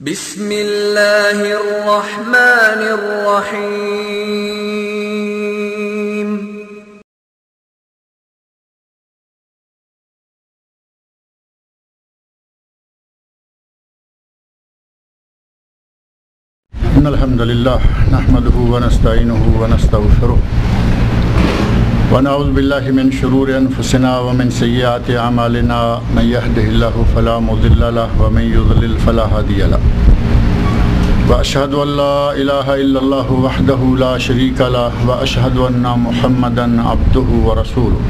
بسم اللہ الرحمن الرحیم۔ ان الحمد للہ نحمده ونستعینه ونستغفره ونعوذ باللہ من شرور انفسنا ومن سیئات اعمالنا من يهده الله فلا مضل له ومن يضلل فلا هادي له واشهد ان لا اله الا الله وحده لا شريك له واشهد ان محمدا عبده ورسوله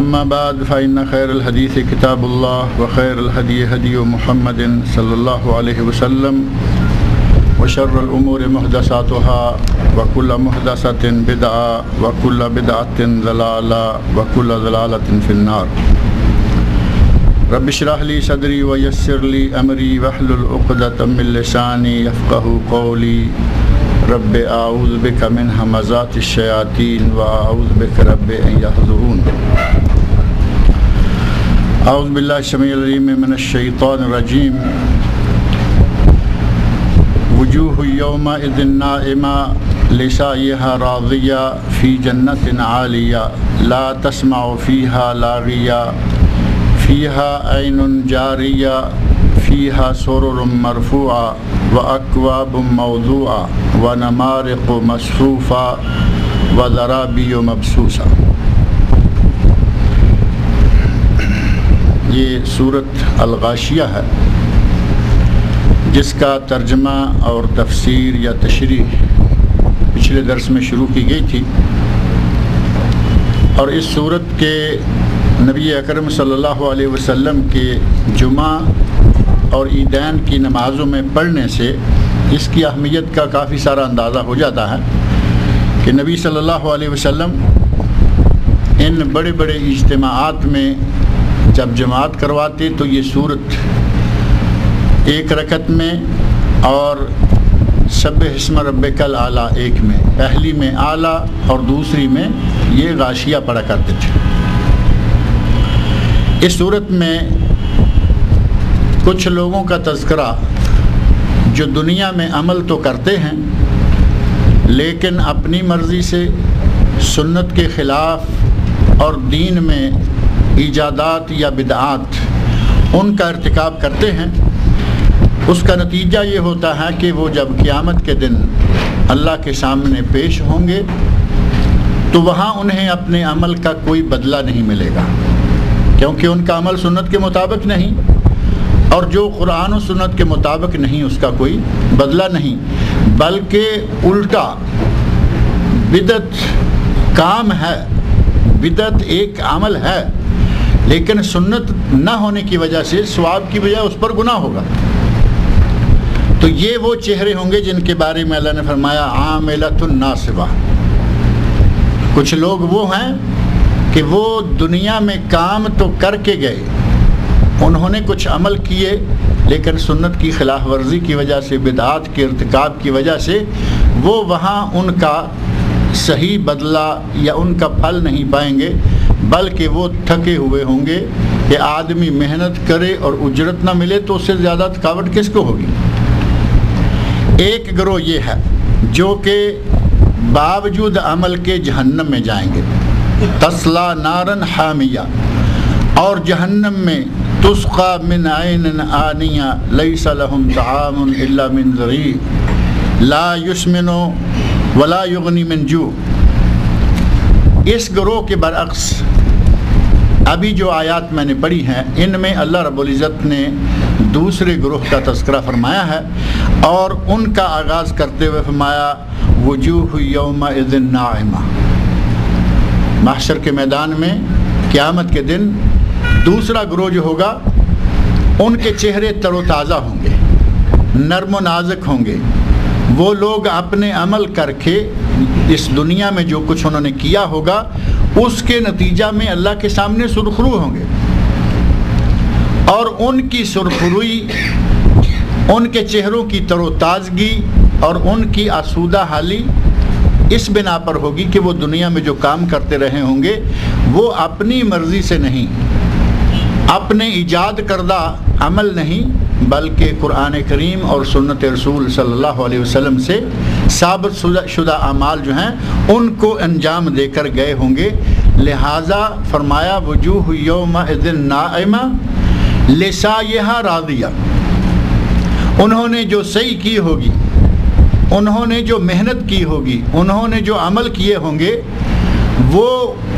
اما بعد فان خير الحديث كتاب الله وخير الهدي هدي محمد صلى الله عليه وسلم وشر الأمور محدثاتها وكل محدثة بدعة وكل بدعة ضلالة وكل ضلالة في النار۔ رب اشرح لي صدري ويسر لي أمري واحلل عقدة من لساني يفقهوا قولي رب أعوذ بك من همزات الشياطين وأعوذ بك رب أن يحضرون۔ أعوذ بالله السميع العليم من الشيطان الرجيم۔ وجوہ یومئذ ناعمہ لسعیہا راضیہ فی جنت عالیہ لا تسمع فیہا لاغیہ فیہا عین جاریہ فیہا سرر مرفوعہ واکواب موضوعہ ونمارق مصفوفہ وزرابی مبثوثہ۔ یہ سورۃ الغاشیہ ہے جس کا ترجمہ اور تفسیر یا تشریح پچھلے درس میں شروع کی گئی تھی، اور اس سورت کے نبی اکرم صلی اللہ علیہ وسلم کے جمعہ اور عیدین کی نمازوں میں پڑھنے سے اس کی اہمیت کا کافی سارا اندازہ ہو جاتا ہے کہ نبی صلی اللہ علیہ وسلم ان بڑے بڑے اجتماعات میں جب جماعت کرواتے تو یہ سورت ایک رکعت میں اور سبح اسم ربک الاعلیٰ ایک میں، پہلی میں اعلیٰ اور دوسری میں یہ غاشیہ پڑھا کرتے تھے۔ اس صورت میں کچھ لوگوں کا تذکرہ جو دنیا میں عمل تو کرتے ہیں لیکن اپنی مرضی سے سنت کے خلاف اور دین میں ایجادات یا بدعات ان کا ارتکاب کرتے ہیں، اس کا نتیجہ یہ ہوتا ہے کہ وہ جب قیامت کے دن اللہ کے سامنے پیش ہوں گے تو وہاں انہیں اپنے عمل کا کوئی بدلہ نہیں ملے گا، کیونکہ ان کا عمل سنت کے مطابق نہیں، اور جو قرآن و سنت کے مطابق نہیں اس کا کوئی بدلہ نہیں، بلکہ الٹا بدعت کام ہے، بدعت ایک عمل ہے لیکن سنت نہ ہونے کی وجہ سے ثواب کی بجائے اس پر گناہ ہوگا۔ تو یہ وہ چہرے ہوں گے جن کے بارے میں اللہ نے فرمایا عاملۃ ناصبہ۔ کچھ لوگ وہ ہیں کہ وہ دنیا میں کام تو کر کے گئے، انہوں نے کچھ عمل کیے لیکن سنت کی خلاف ورزی کی وجہ سے، بدعات کے ارتکاب کی وجہ سے وہ وہاں ان کا صحیح بدلہ یا ان کا پھل نہیں پائیں گے، بلکہ وہ تھکے ہوئے ہوں گے کہ آدمی محنت کرے اور اجرت نہ ملے تو اس سے زیادہ تھکاوٹ کس کو ہوگی۔ ایک گروہ یہ ہے جو کہ باوجود عمل کے جہنم میں جائیں گے، تسلا نارن حامیہ، اور جہنم میں تسقى من عین آنیہ لیس لهم طعام الا من ضریع لا یسمن ولا یغنی من جوع۔ اس گروہ کے برعکس ابھی جو آیات میں نے پڑھی ہیں ان میں اللہ رب العزت نے دوسرے گروہ کا تذکرہ فرمایا ہے، اور ان کا آغاز کرتے ہوئے فرمایا وجوہ یومئذ ناعمہ۔ محشر کے میدان میں قیامت کے دن دوسرا گروہ جو ہوگا ان کے چہرے تر و تازہ ہوں گے، نرم و نازک ہوں گے۔ وہ لوگ اپنے عمل کر کے اس دنیا میں جو کچھ انہوں نے کیا ہوگا اس کے نتیجہ میں اللہ کے سامنے سرخرو ہوں گے، اور ان کی سرخروئی، ان کے چہروں کی تر و تازگی اور ان کی آسودہ حالی اس بنا پر ہوگی کہ وہ دنیا میں جو کام کرتے رہے ہوں گے وہ اپنی مرضی سے نہیں، اپنے ایجاد کردہ عمل نہیں بلکہ قرآن کریم اور سنت رسول صلی اللہ علیہ وسلم سے ثابت شدہ اعمال جو ہیں ان کو انجام دے کر گئے ہوں گے۔ لہٰذا فرمایا وجوہ یومئذ ناعمہ لسعیہا راضیہ، انہوں نے جو سعی کی ہوگی، انہوں نے جو محنت کی ہوگی، انہوں نے جو عمل کیے ہوں گے، وہ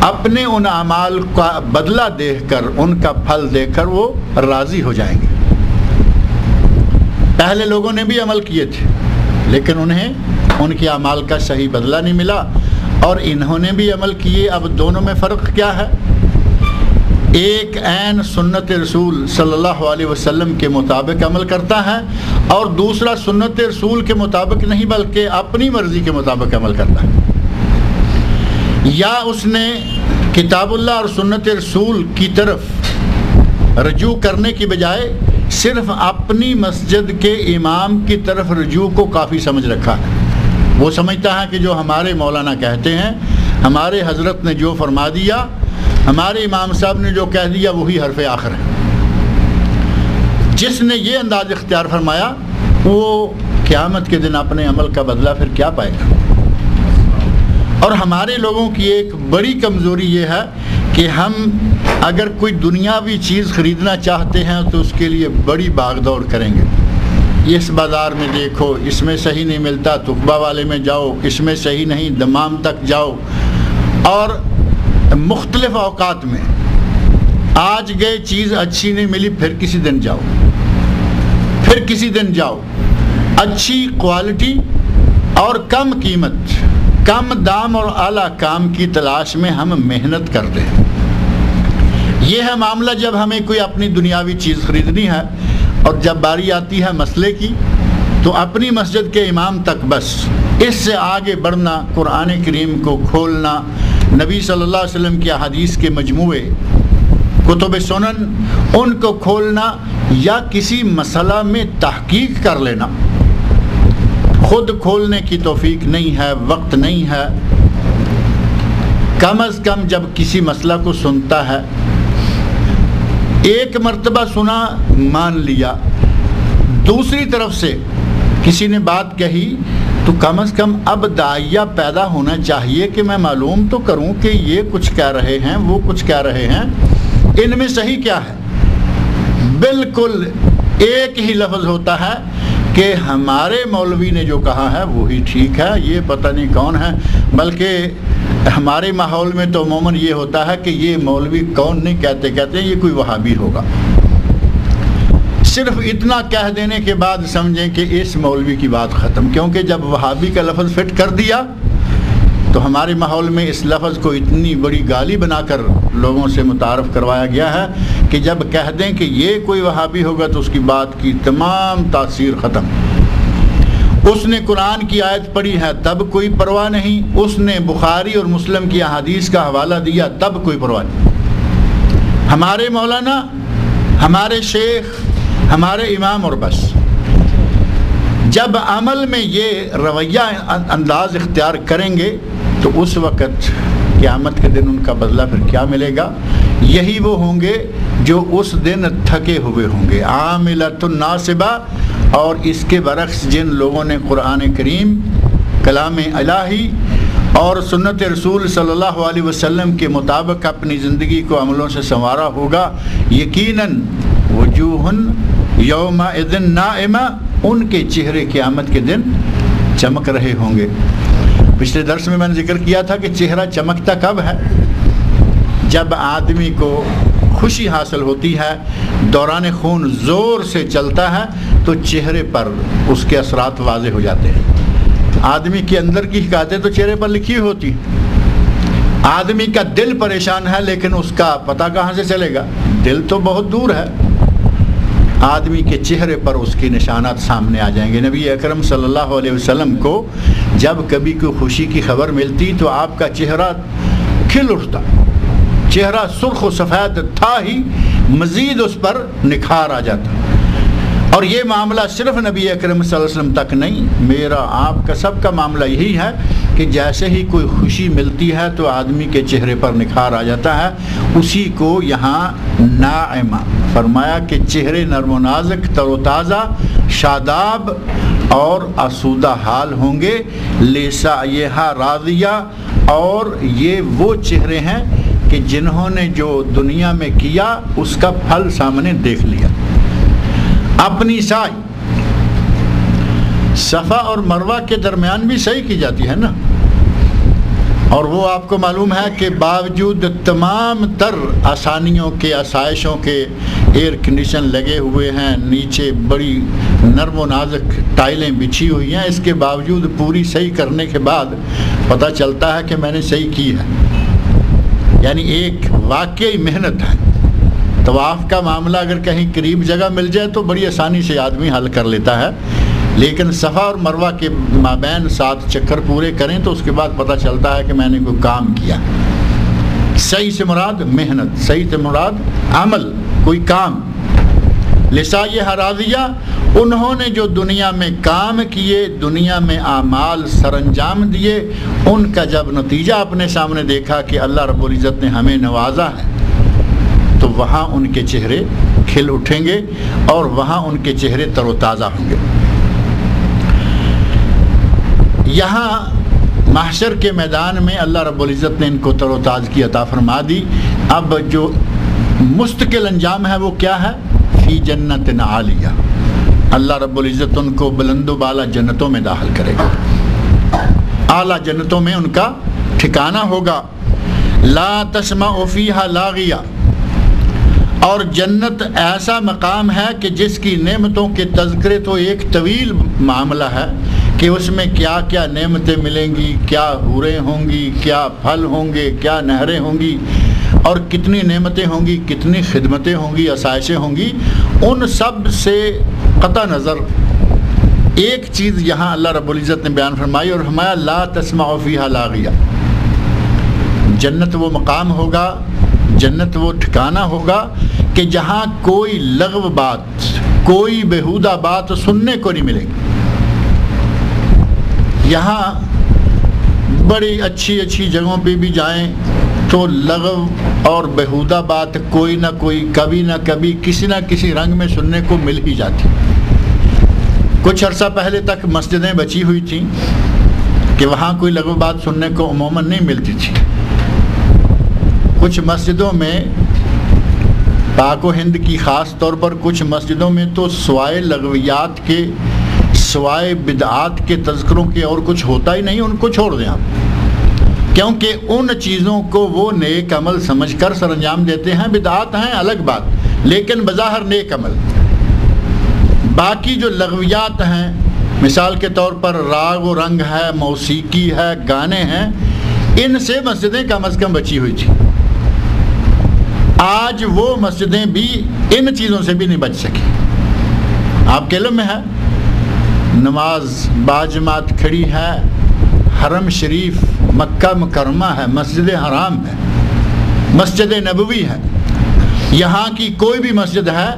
اپنے ان اعمال کا بدلہ دیکھ کر، ان کا پھل دیکھ کر وہ راضی ہو جائیں گے۔ پہلے لوگوں نے بھی عمل کیے تھے لیکن انہیں ان کے اعمال کا صحیح بدلہ نہیں ملا، اور انہوں نے بھی عمل کیے۔ اب دونوں میں فرق کیا ہے؟ ایک عین سنت رسول صلی اللہ علیہ وسلم کے مطابق عمل کرتا ہے، اور دوسرا سنت رسول کے مطابق نہیں بلکہ اپنی مرضی کے مطابق عمل کرتا ہے۔ یا اس نے کتاب اللہ اور سنت رسول کی طرف رجوع کرنے کی بجائے صرف اپنی مسجد کے امام کی طرف رجوع کو کافی سمجھ رکھا ہے۔ وہ سمجھتا ہے کہ جو ہمارے مولانا کہتے ہیں، ہمارے حضرت نے جو فرما دیا، ہمارے امام صاحب نے جو کہہ دیا، وہی حرف آخر ہے۔ جس نے یہ انداز اختیار فرمایا وہ قیامت کے دن اپنے عمل کا بدلہ پھر کیا پائے گا؟ اور ہمارے لوگوں کی ایک بڑی کمزوری یہ ہے کہ ہم اگر کوئی دنیاوی چیز خریدنا چاہتے ہیں تو اس کے لیے بڑی باغ دوڑ کریں گے۔ اس بازار میں دیکھو، اس میں صحیح نہیں ملتا، تقبہ والے میں جاؤ، اس میں صحیح نہیں، دمام تک جاؤ، اور مختلف اوقات میں آج گئے چیز اچھی نہیں ملی، پھر کسی دن جاؤ، پھر کسی دن جاؤ۔ اچھی کوالٹی اور کم قیمت، کم دام اور اعلیٰ کام کی تلاش میں ہم محنت کرتے ہیں۔ یہ ہے معاملہ جب ہمیں کوئی اپنی دنیاوی چیز خریدنی ہے، اور جب باری آتی ہے مسئلے کی تو اپنی مسجد کے امام تک بس، اس سے آگے بڑھنا، قرآن کریم کو کھولنا، نبی صلی اللہ علیہ وسلم کی احادیث کے مجموعے، کتب سنن، ان کو کھولنا یا کسی مسئلہ میں تحقیق کر لینا، خود کھولنے کی توفیق نہیں ہے، وقت نہیں ہے۔ کم از کم جب کسی مسئلہ کو سنتا ہے، ایک مرتبہ سنا، مان لیا، دوسری طرف سے کسی نے بات کہی تو کم از کم اب داعیہ پیدا ہونا چاہیے کہ میں معلوم تو کروں کہ یہ کچھ کہہ رہے ہیں، وہ کچھ کہہ رہے ہیں، ان میں صحیح کیا ہے۔ بالکل ایک ہی لفظ ہوتا ہے کہ ہمارے مولوی نے جو کہا ہے وہی ٹھیک ہے، یہ پتہ نہیں کون ہے، بلکہ ہمارے ماحول میں تو عموماً یہ ہوتا ہے کہ یہ مولوی کون نہیں کہتے ہیں یہ کوئی وہابی ہوگا۔ صرف اتنا کہہ دینے کے بعد سمجھیں کہ اس مولوی کی بات ختم، کیونکہ جب وہابی کا لفظ فٹ کر دیا تو ہمارے ماحول میں اس لفظ کو اتنی بڑی گالی بنا کر لوگوں سے متعارف کروایا گیا ہے کہ جب کہہ دیں کہ یہ کوئی وہابی ہوگا تو اس کی بات کی تمام تاثیر ختم۔ اس نے قرآن کی آیت پڑھی ہے تب کوئی پرواہ نہیں، اس نے بخاری اور مسلم کی احادیث کا حوالہ دیا تب کوئی پرواہ نہیں۔ ہمارے مولانا، ہمارے شیخ، ہمارے امام، اور بس۔ جب عمل میں یہ رویہ انداز اختیار کریں گے تو اس وقت قیامت کے دن ان کا بدلہ پھر کیا ملے گا؟ یہی وہ ہوں گے جو اس دن تھکے ہوئے ہوں گے، عاملۃ ناصبہ۔ اور اس کے برعکس جن لوگوں نے قرآن کریم، کلام الہی اور سنت رسول صلی اللہ علیہ وسلم کے مطابق اپنی زندگی کو عملوں سے سنوارا ہوگا، یقیناً وجوہ یومئذ ناعمہ، ان کے چہرے قیامت کے دن چمک رہے ہوں گے۔ پچھلے درس میں نے ذکر کیا تھا کہ چہرہ چمکتا کب ہے؟ جب آدمی کو خوشی حاصل ہوتی ہے، دوران خون زور سے چلتا ہے تو چہرے پر اس کے اثرات واضح ہو جاتے ہیں۔ آدمی کے اندر کی حکایتیں تو چہرے پر لکھی ہوتی ہیں۔ آدمی کا دل پریشان ہے لیکن اس کا پتہ کہاں سے چلے گا؟ دل تو بہت دور ہے۔ آدمی کے چہرے پر اس کی نشانات سامنے آ جائیں گے۔ نبی اکرم صلی اللہ علیہ وسلم کو جب کبھی کوئی خوشی کی خبر ملتی تو آپ کا چہرہ کھل اٹھتا، چہرہ سرخ و سفید تھا ہی، مزید اس پر نکھار آ جاتا۔ اور یہ معاملہ صرف نبی اکرم صلی اللہ علیہ وسلم تک نہیں، میرا آپ کا سب کا معاملہ یہی ہے کہ جیسے ہی کوئی خوشی ملتی ہے تو آدمی کے چہرے پر نکھار آ جاتا ہے۔ اسی کو یہاں ناعمہ فرمایا کہ چہرے نرم و نازک، تر و تازہ، شاداب اور آسودہ حال ہوں گے، لسعیہا راضیہ، اور یہ وہ چہرے ہیں کہ جنہوں نے جو دنیا میں کیا اس کا پھل سامنے دیکھ لیا۔ اپنی سعی، صفا اور مروہ کے درمیان بھی سعی کی جاتی ہے نا، اور وہ آپ کو معلوم ہے کہ باوجود تمام تر آسانیوں کے، آسائشوں کے، ایئر کنڈیشن لگے ہوئے ہیں، نیچے بڑی نرم و نازک ٹائلیں بچھی ہوئی ہیں، اس کے باوجود پوری صحیح کرنے کے بعد پتہ چلتا ہے کہ میں نے صحیح کی ہے، یعنی ایک واقعی محنت ہے۔ طواف کا معاملہ اگر کہیں قریب جگہ مل جائے تو بڑی آسانی سے آدمی حل کر لیتا ہے، لیکن صفا اور مروہ کے مابین 7 چکر پورے کریں تو اس کے بعد پتہ چلتا ہے کہ میں نے کوئی کام کیا۔ صحیح سے مراد محنت، صحیح سے مراد عمل، کوئی کام۔ لسعیہا راضیہ، انہوں نے جو دنیا میں کام کیے، دنیا میں اعمال سر انجام دیے، ان کا جب نتیجہ اپنے سامنے دیکھا کہ اللہ رب العزت نے ہمیں نوازا ہے، تو وہاں ان کے چہرے کھل اٹھیں گے اور وہاں ان کے چہرے تر و تازہ ہوں گے۔ یہاں محشر کے میدان میں اللہ رب العزت نے ان کو تر و تازگی عطا فرما دی۔ اب جو مستقل انجام ہے وہ کیا ہے؟ فی جنت عالیہ، اللہ رب العزت ان کو بلند و بالا جنتوں میں داخل کرے گا، اعلیٰ جنتوں میں ان کا ٹھکانہ ہوگا۔ لا تسمع فیہا لاغیہ، اور جنت ایسا مقام ہے کہ جس کی نعمتوں کے تذکرے تو ایک طویل معاملہ ہے کہ اس میں کیا کیا نعمتیں ملیں گی، کیا حوریں ہوں گی، کیا پھل ہوں گے، کیا نہریں ہوں گی، اور کتنی نعمتیں ہوں گی، کتنی خدمتیں ہوں گی، آسائشیں ہوں گی۔ ان سب سے قطع نظر ایک چیز یہاں اللہ رب العزت نے بیان فرمائی اور فرمایا لا تسمع فیہا لاغیہ، جنت وہ مقام ہوگا، جنت وہ ٹھکانہ ہوگا کہ جہاں کوئی لغو بات، کوئی بیہودہ بات سننے کو نہیں ملے گی۔ یہاں بڑی اچھی اچھی جگہوں پہ بھی جائیں تو لغو اور بیہودہ بات کوئی نہ کوئی، کبھی نہ کبھی، کسی نہ کسی رنگ میں سننے کو مل ہی جاتی۔ کچھ عرصہ پہلے تک مسجدیں بچی ہوئی تھیں کہ وہاں کوئی لغو بات سننے کو عموماً نہیں ملتی تھی۔ کچھ مسجدوں میں، پاک و ہند کی خاص طور پر کچھ مسجدوں میں تو سوائے لغویات کے، سوائے بدعات کے تذکروں کے اور کچھ ہوتا ہی نہیں، ان کو چھوڑ دیں آپ، کیونکہ ان چیزوں کو وہ نیک عمل سمجھ کر سر انجام دیتے ہیں۔ بدعات ہیں الگ بات، لیکن بظاہر نیک عمل۔ باقی جو لغویات ہیں، مثال کے طور پر راگ و رنگ ہے، موسیقی ہے، گانے ہیں، ان سے مسجدیں کم از کم بچی ہوئی تھی۔ آج وہ مسجدیں بھی ان چیزوں سے بھی نہیں بچ سکی۔ آپ کے علم میں ہے، نماز باجماعت کھڑی ہے، حرم شریف مکہ مکرمہ ہے، مسجد حرام ہے، مسجد نبوی ہے، یہاں کی کوئی بھی مسجد ہے،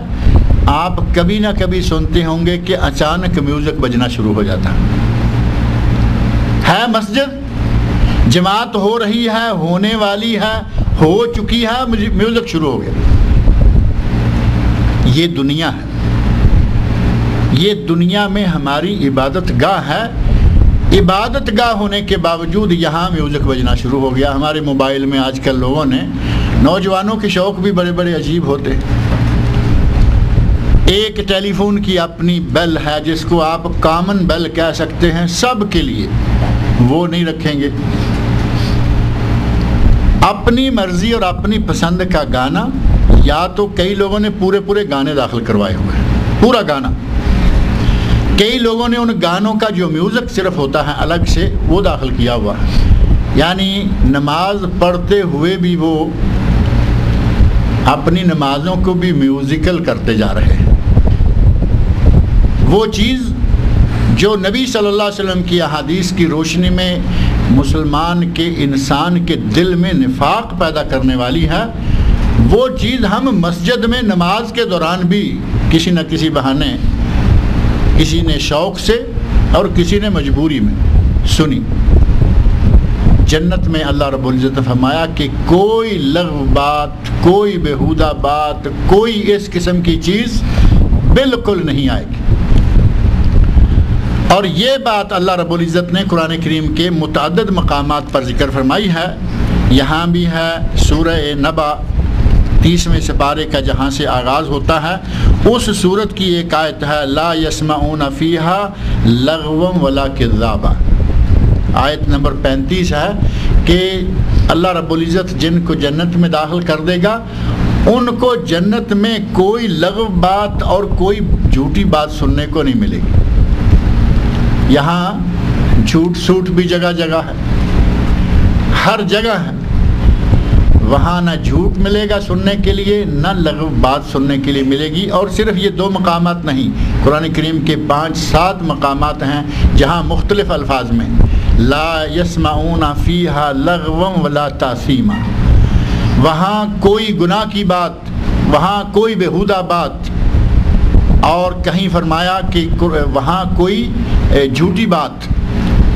آپ کبھی نہ کبھی سنتے ہوں گے کہ اچانک میوزک بجنا شروع ہو جاتا ہے۔ مسجد جماعت ہو رہی ہے، ہونے والی ہے، ہو چکی ہے، میوزک شروع ہو گیا۔ یہ دنیا ہے، یہ دنیا میں ہماری عبادت گاہ ہے، عبادت گاہ ہونے کے باوجود یہاں میوزک بجنا شروع ہو گیا۔ ہمارے موبائل میں آج کل لوگوں نے، نوجوانوں کے شوق بھی بڑے بڑے عجیب ہوتے ہیں۔ ایک ٹیلی فون کی اپنی بیل ہے جس کو آپ کامن بیل کہہ سکتے ہیں سب کے لیے، وہ نہیں رکھیں گے۔ اپنی مرضی اور اپنی پسند کا گانا، یا تو کئی لوگوں نے پورے گانے داخل کروائے ہوئے ہیں، پورا گانا۔ کئی لوگوں نے ان گانوں کا جو میوزک صرف ہوتا ہے الگ سے وہ داخل کیا ہوا ہے، یعنی نماز پڑھتے ہوئے بھی وہ اپنی نمازوں کو بھی میوزیکل کرتے جا رہے ہیں۔ وہ چیز جو نبی صلی اللہ علیہ وسلم کی احادیث کی روشنی میں مسلمان کے، انسان کے دل میں نفاق پیدا کرنے والی ہے، وہ چیز ہم مسجد میں نماز کے دوران بھی کسی نہ کسی بہانے، کسی نے شوق سے اور کسی نے مجبوری میں سنی۔ جنت میں اللہ رب العزت نے فرمایا کہ کوئی لغو بات، کوئی بیہودہ بات، کوئی اس قسم کی چیز بالکل نہیں آئے گی۔ اور یہ بات اللہ رب العزت نے قرآن کریم کے متعدد مقامات پر ذکر فرمائی ہے۔ یہاں بھی ہے سورہ نبا 30ویں سپارے کا جہاں سے آغاز ہوتا ہے، اس سورت کی ایک آیت ہے لا یسمعون فیہا لغوا ولا کذابا، آیت نمبر 35 ہے کہ اللہ رب العزت جن کو جنت میں داخل کر دے گا ان کو جنت میں کوئی لغو بات اور کوئی جھوٹی بات سننے کو نہیں ملے گی۔ یہاں جھوٹ سوٹ بھی جگہ جگہ ہے، ہر جگہ ہے، وہاں نہ جھوٹ ملے گا سننے کے لیے، نہ لغو بات سننے کے لیے ملے گی۔ اور صرف یہ 2 مقامات نہیں، قرآن کریم کے 5-7 مقامات ہیں جہاں مختلف الفاظ میں لا یسمعون فیہا لغوا ولا تاثیما، وہاں کوئی گناہ کی بات، وہاں کوئی بیہودہ بات، اور کہیں فرمایا کہ وہاں کوئی جھوٹی بات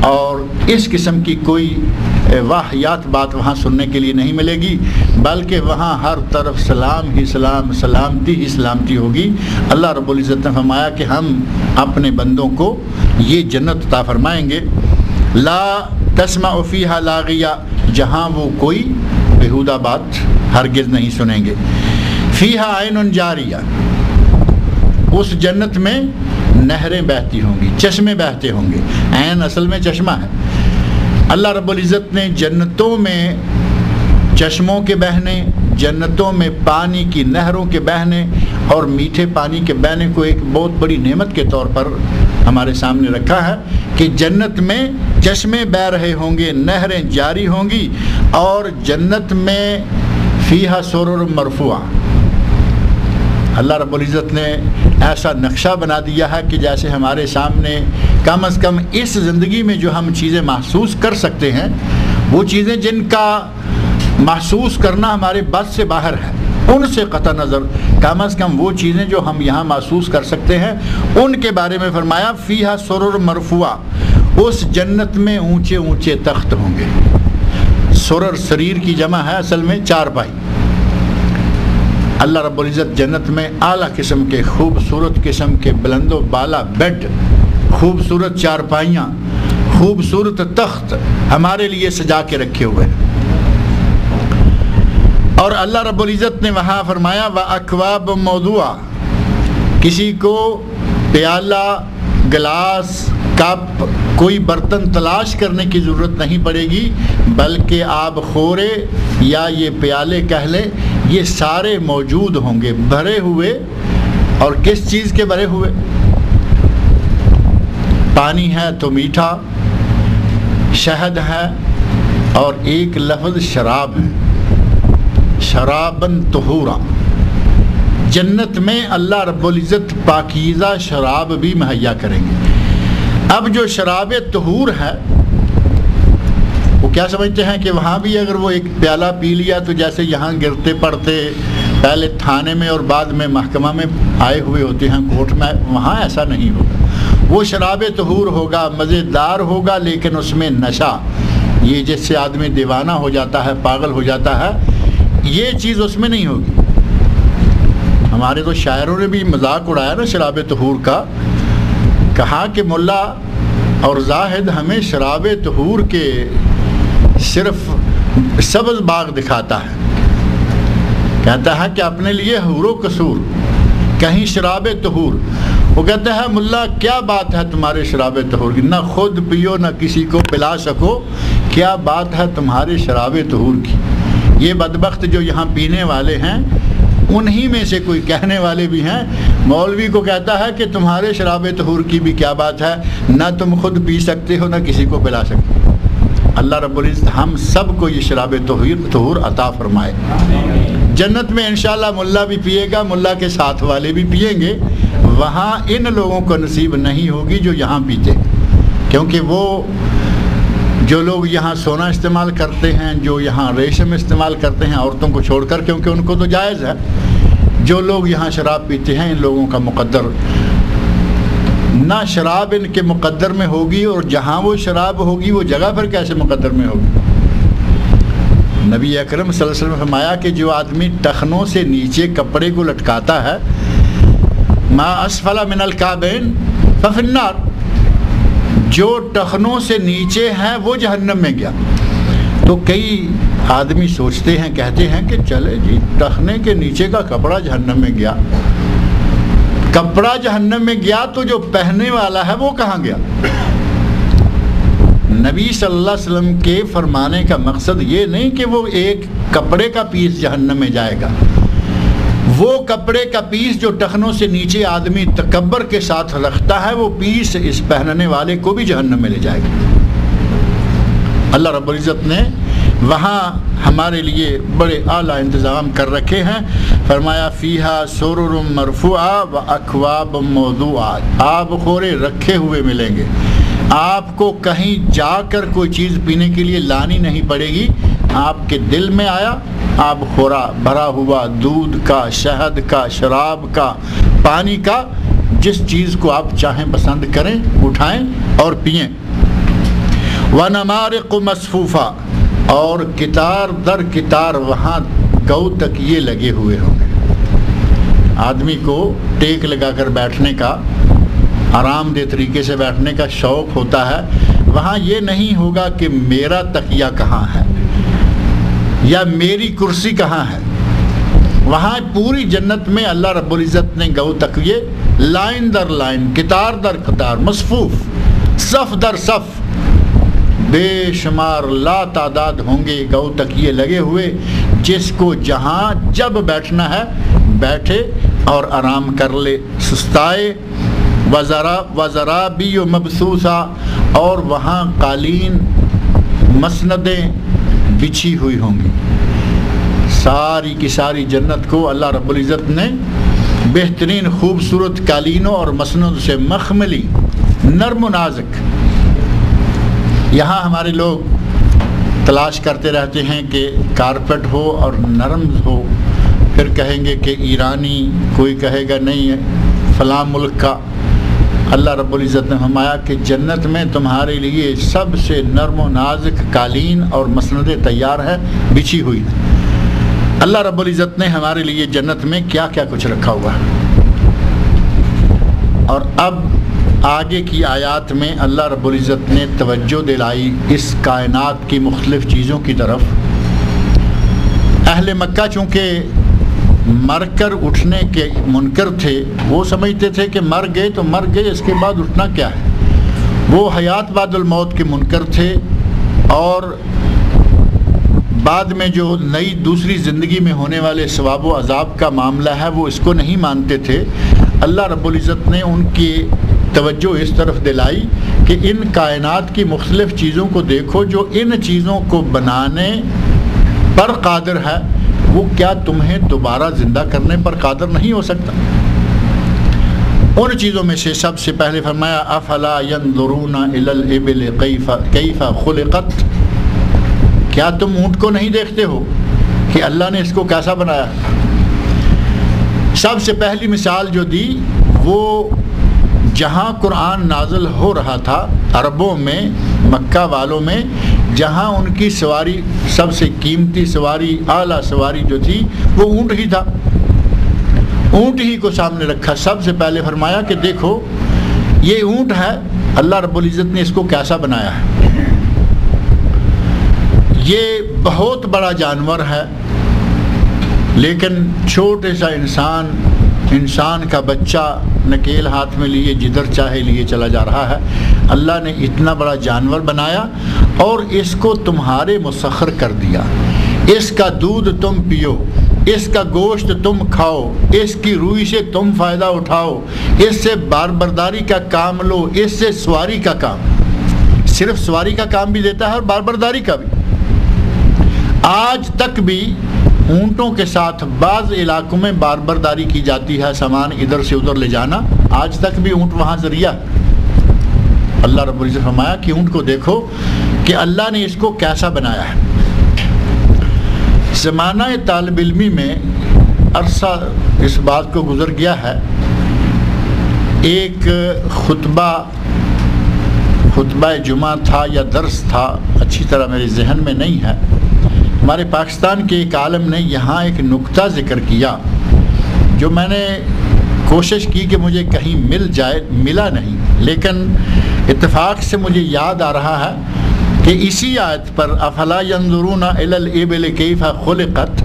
اور اس قسم کی کوئی واہیات بات وہاں سننے کے لیے نہیں ملے گی، بلکہ وہاں ہر طرف سلام ہی سلام، سلامتی ہی سلامتی ہوگی۔ اللہ رب العزت نے فرمایا کہ ہم اپنے بندوں کو یہ جنت عطا فرمائیں گے، لا تسمع فیہا لاغیہ، جہاں وہ کوئی بیہودہ بات ہرگز نہیں سنیں گے۔ فیہا عین جاریہ، اس جنت میں نہریں بہتی ہوں گی، چشمے بہتے ہوں گے۔ عین اصل میں چشمہ ہے۔ اللہ رب العزت نے جنتوں میں چشموں کے بہنے، جنتوں میں پانی کی نہروں کے بہنے اور میٹھے پانی کے بہنے کو ایک بہت بڑی نعمت کے طور پر ہمارے سامنے رکھا ہے کہ جنت میں چشمے بہ رہے ہوں گے، نہریں جاری ہوں گی، اور جنت میں فیہا سرر مرفوعہ، اللہ رب العزت نے ایسا نقشہ بنا دیا ہے کہ جیسے ہمارے سامنے کم از کم اس زندگی میں جو ہم چیزیں محسوس کر سکتے ہیں، وہ چیزیں جن کا محسوس کرنا ہمارے بس سے باہر ہے، ان سے قطع نظر کم از کم وہ چیزیں جو ہم یہاں محسوس کر سکتے ہیں ان کے بارے میں فرمایا فیہا سرر مرفوعہ، اس جنت میں اونچے اونچے تخت ہوں گے۔ سرر سریر کی جمع ہے، اصل میں چارپائی۔ اللہ رب العزت جنت میں اعلیٰ قسم کے، خوبصورت قسم کے بلند و بالا بیڈ، خوبصورت چارپائیاں، خوبصورت تخت ہمارے لیے سجا کے رکھے ہوئے ہیں۔ اور اللہ رب العزت نے وہاں فرمایا وَأَكْوَابٌ مَوْضُوعَةٌ، کسی کو پیالہ، گلاس، کپ، کوئی برتن تلاش کرنے کی ضرورت نہیں پڑے گی، بلکہ آب خورے یا یہ پیالے کہہ لیں، یہ سارے موجود ہوں گے، بھرے ہوئے۔ اور کس چیز کے بھرے ہوئے؟ پانی ہے تو میٹھا، شہد ہے، اور ایک لفظ شراب ہے، شرابن طہورا۔ جنت میں اللہ رب العزت پاکیزہ شراب بھی مہیا کریں گے۔ اب جو شراب طہور ہے وہ کیا سمجھتے ہیں کہ وہاں بھی اگر وہ ایک پیالہ پی لیا تو جیسے یہاں گرتے پڑتے پہلے تھانے میں اور بعد میں محکمہ میں آئے ہوئے ہوتے ہیں، کورٹ میں، وہاں ایسا نہیں ہوگا۔ وہ شراب طہور ہوگا، مزیدار ہوگا، لیکن اس میں نشہ، یہ جس سے آدمی دیوانہ ہو جاتا ہے، پاگل ہو جاتا ہے، یہ چیز اس میں نہیں ہوگی۔ ہمارے تو شاعروں نے بھی مذاق اڑایا نا شراب طہور کا، کہا کہ ملا اور زاہد ہمیں شراب طہور کے صرف سبز باغ دکھاتا ہے، کہتا ہے کہ اپنے لیے حور و قصور، کہیں شراب طہور۔ وہ کہتا ہے ملا کیا بات ہے تمہارے شراب طہور کی، نہ خود پیو نہ کسی کو پلا سکو، کیا بات ہے تمہارے شراب طہور کی۔ یہ بدبخت جو یہاں پینے والے ہیں انہی میں سے کوئی کہنے والے بھی ہیں، مولوی کو کہتا ہے کہ تمہارے شراب طہور کی بھی کیا بات ہے، نہ تم خود پی سکتے ہو نہ کسی کو پلا سکتے ہو۔ اللہ رب العزت ہم سب کو یہ شراب طہور عطا فرمائے۔ جنت میں انشاءاللہ ملا بھی پیے گا، ملا کے ساتھ والے بھی پیئیں گے، وہاں ان لوگوں کو نصیب نہیں ہوگی جو یہاں پیتے، کیونکہ وہ جو لوگ یہاں سونا استعمال کرتے ہیں، جو یہاں ریشم استعمال کرتے ہیں عورتوں کو چھوڑ کر، کیونکہ ان کو تو جائز ہے، جو لوگ یہاں شراب پیتے ہیں ان لوگوں کا مقدر نہ شراب ان کے مقدر میں ہوگی، اور جہاں وہ شراب ہوگی وہ جگہ پر کیسے مقدر میں ہوگی۔ نبی اکرم صلی اللہ علیہ وسلم نے فرمایا کہ جو آدمی ٹخنوں سے نیچے کپڑے کو لٹکاتا ہے ما اسفل من الکعبین ففی النار، جو ٹخنوں سے نیچے ہیں وہ جہنم میں گیا۔ تو کئی آدمی سوچتے ہیں، کہتے ہیں کہ چلے جی ٹخنے کے نیچے کا کپڑا جہنم میں گیا، کپڑا جہنم میں گیا تو جو پہننے والا ہے وہ کہاں گیا؟ نبی صلی اللہ علیہ وسلم کے فرمانے کا مقصد یہ نہیں کہ وہ ایک کپڑے کا پیس جہنم میں جائے گا، وہ کپڑے کا پیس جو ٹخنوں سے نیچے آدمی تکبر کے ساتھ رکھتا ہے، وہ پیس اس پہننے والے کو بھی جہنم میں لے جائے گا۔ اللہ رب العزت نے وہاں ہمارے لیے بڑے اعلیٰ انتظام کر رکھے ہیں۔ فرمایا فیہا سرر مرفوعہ و اکواب موضوعات، آب خورے رکھے ہوئے ملیں گے، آپ کو کہیں جا کر کوئی چیز پینے کے لیے لانی نہیں پڑے گی، آپ کے دل میں آیا آب خورا بھرا ہوا دودھ کا، شہد کا، شراب کا، پانی کا، جس چیز کو آپ چاہیں پسند کریں اٹھائیں اور پئیں۔ وَنَمَارِقُ مَصْفُوفَةٌ، اور کتار در کتار وہاں گو تکیے لگے ہوئے ہوں گے۔ آدمی کو ٹیک لگا کر بیٹھنے کا، آرام دہ طریقے سے بیٹھنے کا شوق ہوتا ہے، وہاں یہ نہیں ہوگا کہ میرا تکیہ کہاں ہے یا میری کرسی کہاں ہے، وہاں پوری جنت میں اللہ رب العزت نے گو تکیے لائن در لائن، کتار در کتار، مصفوف، صف در صف، بے شمار لا تعداد ہوں گے گو تکیے لگے ہوئے، جس کو جہاں جب بیٹھنا ہے بیٹھے اور آرام کر لے، سستائے۔ وزرابی و مبثوثہ، اور وہاں قالین مسندیں بچھی ہوئی ہوں گی۔ ساری کی ساری جنت کو اللہ رب العزت نے بہترین خوبصورت قالینوں اور مسند سے مخملی، نرم و نازک۔ یہاں ہمارے لوگ تلاش کرتے رہتے ہیں کہ کارپٹ ہو اور نرم ہو، پھر کہیں گے کہ ایرانی، کوئی کہے گا نہیں فلاں ملک کا۔ اللہ رب العزت نے فرمایا کہ جنت میں تمہارے لیے سب سے نرم و نازک قالین اور مسندیں تیار ہیں، بچھی ہوئی ہیں۔ اللہ رب العزت نے ہمارے لیے جنت میں کیا کیا کچھ رکھا ہوا ہے۔ اور اب آگے کی آیات میں اللہ رب العزت نے توجہ دلائی اس کائنات کی مختلف چیزوں کی طرف۔ اہل مکہ چونکہ مر کر اٹھنے کے منکر تھے، وہ سمجھتے تھے کہ مر گئے تو مر گئے، اس کے بعد اٹھنا کیا ہے۔ وہ حیات بعد الموت کے منکر تھے، اور بعد میں جو نئی دوسری زندگی میں ہونے والے ثواب و عذاب کا معاملہ ہے وہ اس کو نہیں مانتے تھے۔ اللہ رب العزت نے ان کی توجہ اس طرف دلائی کہ ان کائنات کی مختلف چیزوں کو دیکھو، جو ان چیزوں کو بنانے پر قادر ہے، وہ کیا تمہیں دوبارہ زندہ کرنے پر قادر نہیں ہو سکتا؟ ان چیزوں میں سے سب سے پہلے فرمایا افلا ينظرون الى الابل کیف خلقت، کیا تم اونٹ کو نہیں دیکھتے ہو کہ اللہ نے اس کو کیسا بنایا؟ سب سے پہلی مثال جو دی وہ جہاں قرآن نازل ہو رہا تھا، عربوں میں، مکہ والوں میں، جہاں ان کی سواری سب سے قیمتی سواری، اعلیٰ سواری جو تھی وہ اونٹ ہی تھا۔ اونٹ ہی کو سامنے رکھا، سب سے پہلے فرمایا کہ دیکھو یہ اونٹ ہے، اللہ رب العزت نے اس کو کیسا بنایا ہے۔ یہ بہت بڑا جانور ہے، لیکن چھوٹے سا انسان کا بچہ نکیل ہاتھ میں لیے جدھر چاہے لیے چلا جا رہا ہے۔ اللہ نے اتنا بڑا جانور بنایا اور اس کو تمہارے مسخر کر دیا۔ اس کا دودھ تم پیو، اس کا گوشت تم کھاؤ، اس کی روئی سے تم فائدہ اٹھاؤ، اس سے باربرداری کا کام لو، اس سے سواری کا کام، صرف سواری کا کام بھی دیتا ہے اور باربرداری کا بھی۔ آج تک بھی اونٹوں کے ساتھ بعض علاقوں میں باربرداری کی جاتی ہے، سامان ادھر سے ادھر لے جانا، آج تک بھی اونٹ وہاں ذریعہ۔ اللہ رب العزت فرمایا کہ اونٹ کو دیکھو کہ اللہ نے اس کو کیسا بنایا ہے۔ زمانہ طالب علمی میں عرصہ اس بات کو گزر گیا ہے، ایک خطبہ جمعہ تھا یا درس تھا، اچھی طرح میرے ذہن میں نہیں ہے، ہمارے پاکستان کے ایک عالم نے یہاں ایک نقطہ ذکر کیا جو میں نے کوشش کی کہ مجھے کہیں مل جائے، ملا نہیں، لیکن اتفاق سے مجھے یاد آ رہا ہے کہ اسی آیت پر افلا ینظرون الی الابل کیف خلقت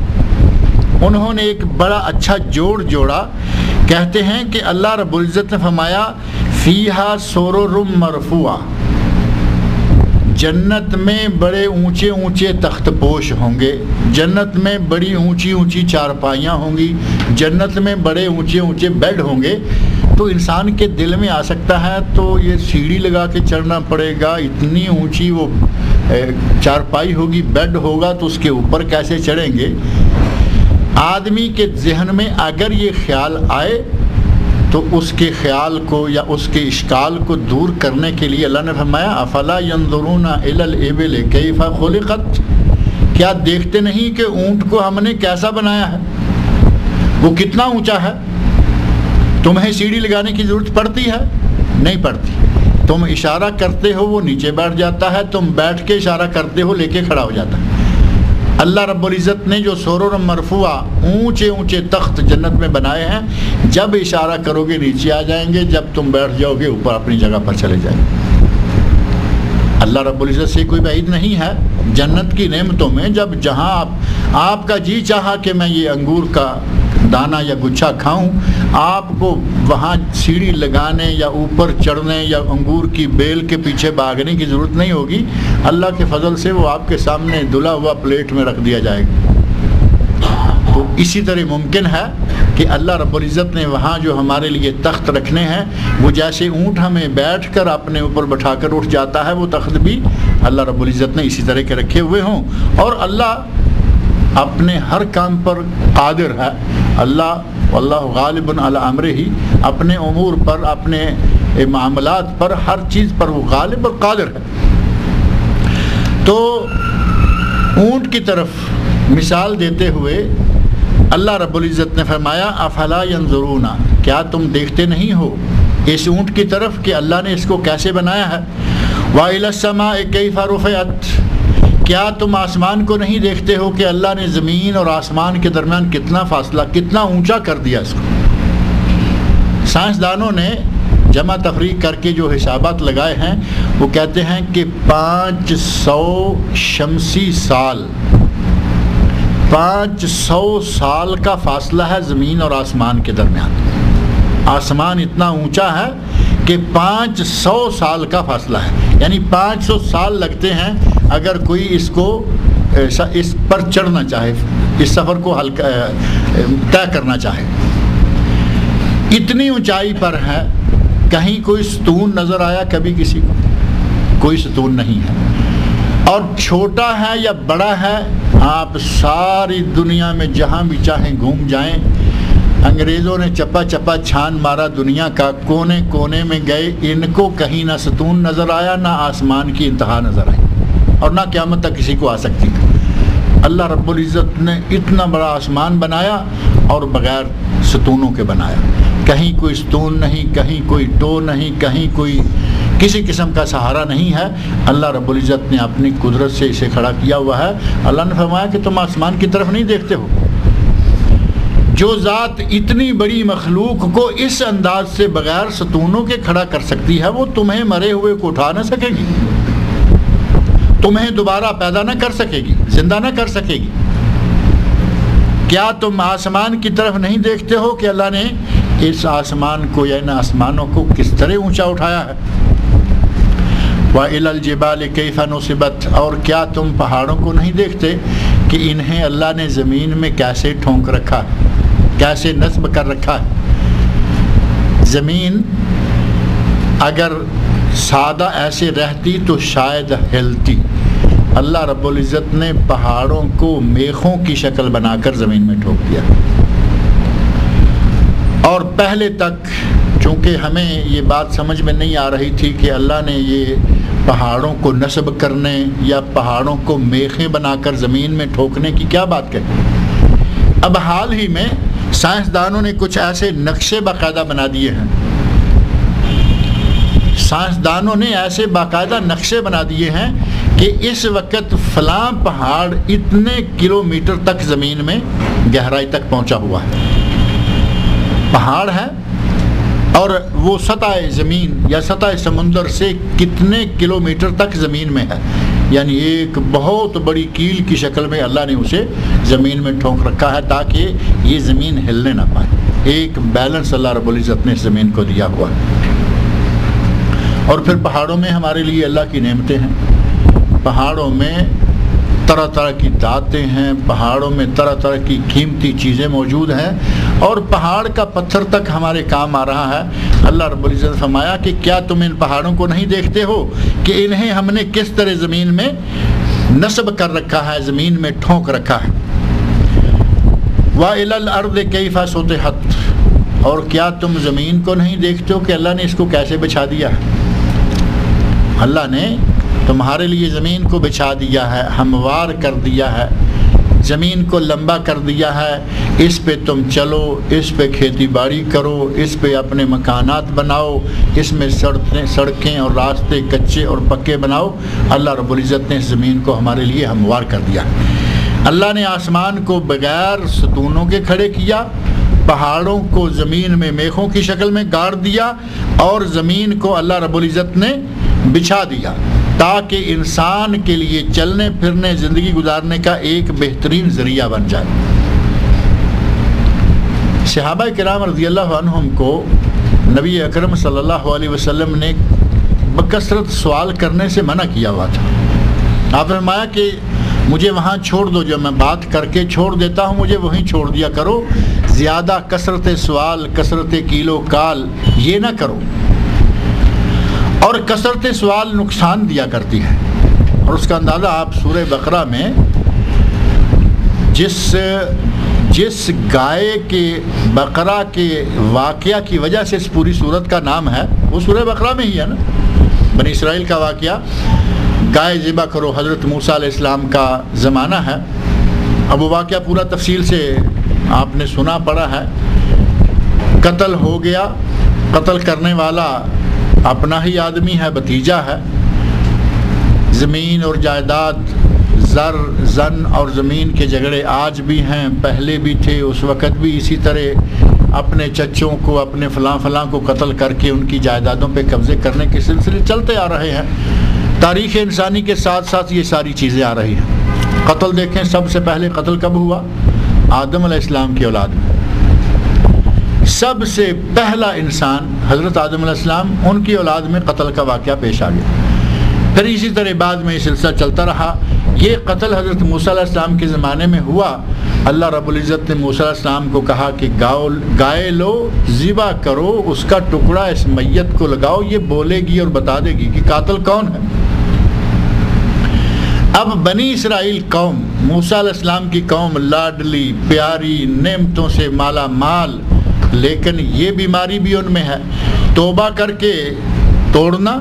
انہوں نے ایک بڑا اچھا جوڑا. کہتے ہیں کہ اللہ رب العزت نے فرمایا فیہا سرر مرفوعہ، جنت میں بڑے اونچے اونچے تخت پوش ہوں گے، جنت میں بڑی اونچی اونچی چارپائیاں ہوں گی، جنت میں بڑے اونچے اونچے بیڈ ہوں گے. تو انسان کے دل میں آ سکتا ہے تو یہ سیڑھی لگا کے چڑھنا پڑے گا، اتنی اونچی وہ چارپائی ہوگی، بیڈ ہوگا تو اس کے اوپر کیسے چڑھیں گے؟ آدمی کے ذہن میں اگر یہ خیال آئے تو اس کے خیال کو یا اس کے اشکال کو دور کرنے کے لیے اللہ نے فرمایا افلا ینظرون الی الابل کیف خلقت، کیا دیکھتے نہیں کہ اونٹ کو ہم نے کیسا بنایا ہے، وہ کتنا اونچا ہے؟ تمہیں سیڑھی لگانے کی ضرورت پڑتی ہے؟ نہیں پڑتی. تم اشارہ کرتے ہو وہ نیچے بیٹھ جاتا ہے، تم بیٹھ کے اشارہ کرتے ہو لے کے کھڑا ہو جاتا ہے. اللہ رب العزت نے جو سرر مرفوعہ اونچے اونچے تخت جنت میں بنائے ہیں، جب اشارہ کرو گے نیچے آ جائیں گے، جب تم بیٹھ جاؤ گے اوپر اپنی جگہ پر چلے جائیں گے. اللہ رب العزت سے کوئی بعید نہیں ہے. جنت کی نعمتوں میں جب جہاں آپ کا جی چاہا کہ میں یہ انگور کا دانہ یا گچھا کھاؤں، آپ کو وہاں سیڑھی لگانے یا اوپر چڑھنے یا انگور کی بیل کے پیچھے بھاگنے کی ضرورت نہیں ہوگی. اللہ کے فضل سے وہ آپ کے سامنے دھلا ہوا پلیٹ میں رکھ دیا جائے گا. تو اسی طرح ممکن ہے کہ اللہ رب العزت نے وہاں جو ہمارے لیے تخت رکھنے ہیں، وہ جیسے اونٹ ہمیں بیٹھ کر اپنے اوپر بٹھا کر اٹھ جاتا ہے، وہ تخت بھی اللہ رب العزت نے اسی طرح کے رکھے ہوئے ہوں. اور اللہ اپنے ہر کام پر قادر ہے. اللہ واللہ غالب علی امرہ، اپنے امور پر، اپنے معاملات پر، ہر چیز پر وہ غالب اور قادر ہے. تو اونٹ کی طرف مثال دیتے ہوئے اللہ رب العزت نے فرمایا افلا ینظرون، کیا تم دیکھتے نہیں ہو اس اونٹ کی طرف کہ اللہ نے اس کو کیسے بنایا ہے. وَإِلَى السَّمَاءِ كَيْفَ رُفِعَتْ، کیا تم آسمان کو نہیں دیکھتے ہو کہ اللہ نے زمین اور آسمان کے درمیان کتنا فاصلہ، کتنا اونچا کر دیا اس کو. سائنسدانوں نے جمع تفریق کر کے جو حسابات لگائے ہیں وہ کہتے ہیں کہ 500 شمسی سال، 500 سال کا فاصلہ ہے زمین اور آسمان کے درمیان. آسمان اتنا اونچا ہے کہ 500 سال کا فاصلہ ہے، یعنی 500 سال لگتے ہیں اگر کوئی اس کو اس پر چڑھنا چاہے، اس سفر کو طے کرنا چاہے. اتنی اونچائی پر ہے. کہیں کوئی ستون نظر آیا کبھی کسی کو؟ کوئی ستون نہیں ہے. اور چھوٹا ہے یا بڑا ہے، آپ ساری دنیا میں جہاں بھی چاہیں گھوم جائیں. انگریزوں نے چپا چپا چھان مارا دنیا کا، کونے کونے میں گئے، ان کو کہیں نہ ستون نظر آیا، نہ آسمان کی انتہا نظر آئی، اور نہ قیامت تک کسی کو آ سکتی. اللہ رب العزت نے اتنا بڑا آسمان بنایا اور بغیر ستونوں کے بنایا. کہیں کوئی ستون نہیں، کہیں کوئی ٹو نہیں، کہیں کوئی کسی قسم کا سہارا نہیں ہے. اللہ رب العزت نے اپنی قدرت سے اسے کھڑا کیا ہوا ہے. اللہ نے فرمایا کہ تم آسمان کی طرف نہیں دیکھتے ہو. جو ذات اتنی بڑی مخلوق کو اس انداز سے بغیر ستونوں کے کھڑا کر سکتی ہے، وہ تمہیں مرے ہوئے کو اٹھا نہ سکے گی، تمہیں دوبارہ پیدا نہ کر سکے گی، زندہ نہ کر سکے گی. کیا تم آسمان کی طرف نہیں دیکھتے ہو کہ اللہ نے اس آسمان کو یا ان آسمانوں کو کس طرح اونچا اٹھایا ہے. وَإِلَى الْجِبَالِ كَيْفَ نُصِبَتْ، اور کیا تم پہاڑوں کو نہیں دیکھتے کہ انہیں اللہ نے زمین میں کیسے ٹھونک رکھا ہے، کیسے نصب کر رکھا ہے. زمین اگر سادہ ایسے رہتی تو شاید ہلتی. اللہ رب العزت نے پہاڑوں کو میخوں کی شکل بنا کر زمین میں ٹھوک دیا. اور پہلے تک چونکہ ہمیں یہ بات سمجھ میں نہیں آ رہی تھی کہ اللہ نے یہ پہاڑوں کو نصب کرنے یا پہاڑوں کو میخیں بنا کر زمین میں ٹھوکنے کی کیا بات کہی. اب حال ہی میں سائنسدانوں نے کچھ ایسے نقشے باقاعدہ بنا دیے ہیں. سائنسدانوں نے ایسے باقاعدہ نقشے بنا دیے ہیں کہ اس وقت فلاں پہاڑ اتنے کلومیٹر تک زمین میں گہرائی تک پہنچا ہوا ہے، پہاڑ ہے اور وہ سطح زمین یا سطح سمندر سے کتنے کلومیٹر تک زمین میں ہے، یعنی ایک بہت بڑی کیل کی شکل میں اللہ نے اسے زمین میں ٹھونک رکھا ہے تاکہ یہ زمین ہلنے نہ پائے۔ ایک بیلنس اللہ رب العزت نے اس زمین کو دیا ہوا ہے۔ اور پھر پہاڑوں میں ہمارے لیے اللہ کی نعمتیں ہیں، پہاڑوں میں طرح طرح کی دعتیں ہیں، پہاڑوں میں طرح طرح کی قیمتی چیزیں موجود ہیں، اور پہاڑ کا پتھر تک ہمارے کام آ رہا ہے۔ اللہ رب العزت نے فرمایا کہ کیا تم ان پہاڑوں کو نہیں دیکھتے ہو کہ انہیں ہم نے کس طرح زمین میں نصب کر رکھا ہے، زمین میں ٹھونک رکھا ہے۔ وَإِلَى الْأَرْضِ كَيْفَ سُطِحَتْ، اور کیا تم زمین کو نہیں دیکھتے ہو کہ اللہ نے اس کو کیسے بچھا دیا ہے؟ اللہ نے تمہارے لیے زمین کو بچھا دیا ہے، ہموار کر دیا ہے، زمین کو لمبا کر دیا ہے، اس پہ تم چلو، اس پہ کھیتی باڑی کرو، اس پہ اپنے مکانات بناؤ، اس میں سڑکیں اور راستے کچے اور پکے بناؤ۔ اللہ رب العزت نے اس زمین کو ہمارے لیے ہموار کر دیا۔ اللہ نے آسمان کو بغیر ستونوں کے کھڑے کیا، پہاڑوں کو زمین میں میخوں کی شکل میں گاڑ دیا، اور زمین کو اللہ رب العزت نے بچھا دیا تاکہ انسان کے لیے چلنے پھرنے، زندگی گزارنے کا ایک بہترین ذریعہ بن جائے۔ صحابہ کرام رضی اللہ عنہم کو نبی اکرم صلی اللہ علیہ وسلم نے بکثرت سوال کرنے سے منع کیا ہوا تھا۔ آپ نے فرمایا کہ مجھے وہاں چھوڑ دو، جو میں بات کر کے چھوڑ دیتا ہوں مجھے وہیں چھوڑ دیا کرو، زیادہ کثرت سوال، کثرت کیلو کال یہ نہ کرو۔ اور کثرت سوال نقصان دیا کرتی ہے، اور اس کا اندازہ آپ سورہ بقرہ میں جس گائے کے بقرہ کے واقعہ کی وجہ سے اس پوری سورت کا نام ہے وہ سورہ بقرہ میں ہی ہے نا، بنی اسرائیل کا واقعہ، گائے ذبح کرو، حضرت موسیٰ علیہ السلام کا زمانہ ہے۔ اب وہ واقعہ پورا تفصیل سے آپ نے سنا پڑا ہے، قتل ہو گیا، قتل کرنے والا اپنا ہی آدمی ہے، بھتیجا ہے، زمین اور جائیداد، زر زن اور زمین کے جھگڑے آج بھی ہیں، پہلے بھی تھے، اس وقت بھی اسی طرح اپنے چچوں کو، اپنے فلاں فلاں کو قتل کر کے ان کی جائیدادوں پہ قبضے کرنے کے سلسلے چلتے آ رہے ہیں۔ تاریخ انسانی کے ساتھ ساتھ یہ ساری چیزیں آ رہی ہیں۔ قتل دیکھیں، سب سے پہلے قتل کب ہوا؟ آدم علیہ السلام کی اولاد میں سب سے پہلا انسان حضرت آدم علیہ السلام، ان کی اولاد میں قتل کا واقعہ پیش آ گیا۔ پھر اسی طرح بعد میں یہ سلسلہ چلتا رہا۔ یہ قتل حضرت موسیٰ علیہ السلام کے زمانے میں ہوا۔ اللہ رب العزت نے موسیٰ علیہ السلام کو کہا کہ گائے لو، ذبح کرو، اس کا ٹکڑا اس میت کو لگاؤ، یہ بولے گی اور بتا دے گی کہ قاتل کون ہے۔ اب بنی اسرائیل قوم، موسیٰ علیہ السلام کی قوم، لاڈلی پیاری، نعمتوں سے مالا مال، لیکن یہ بیماری بھی ان میں ہے، توبہ کر کے توڑنا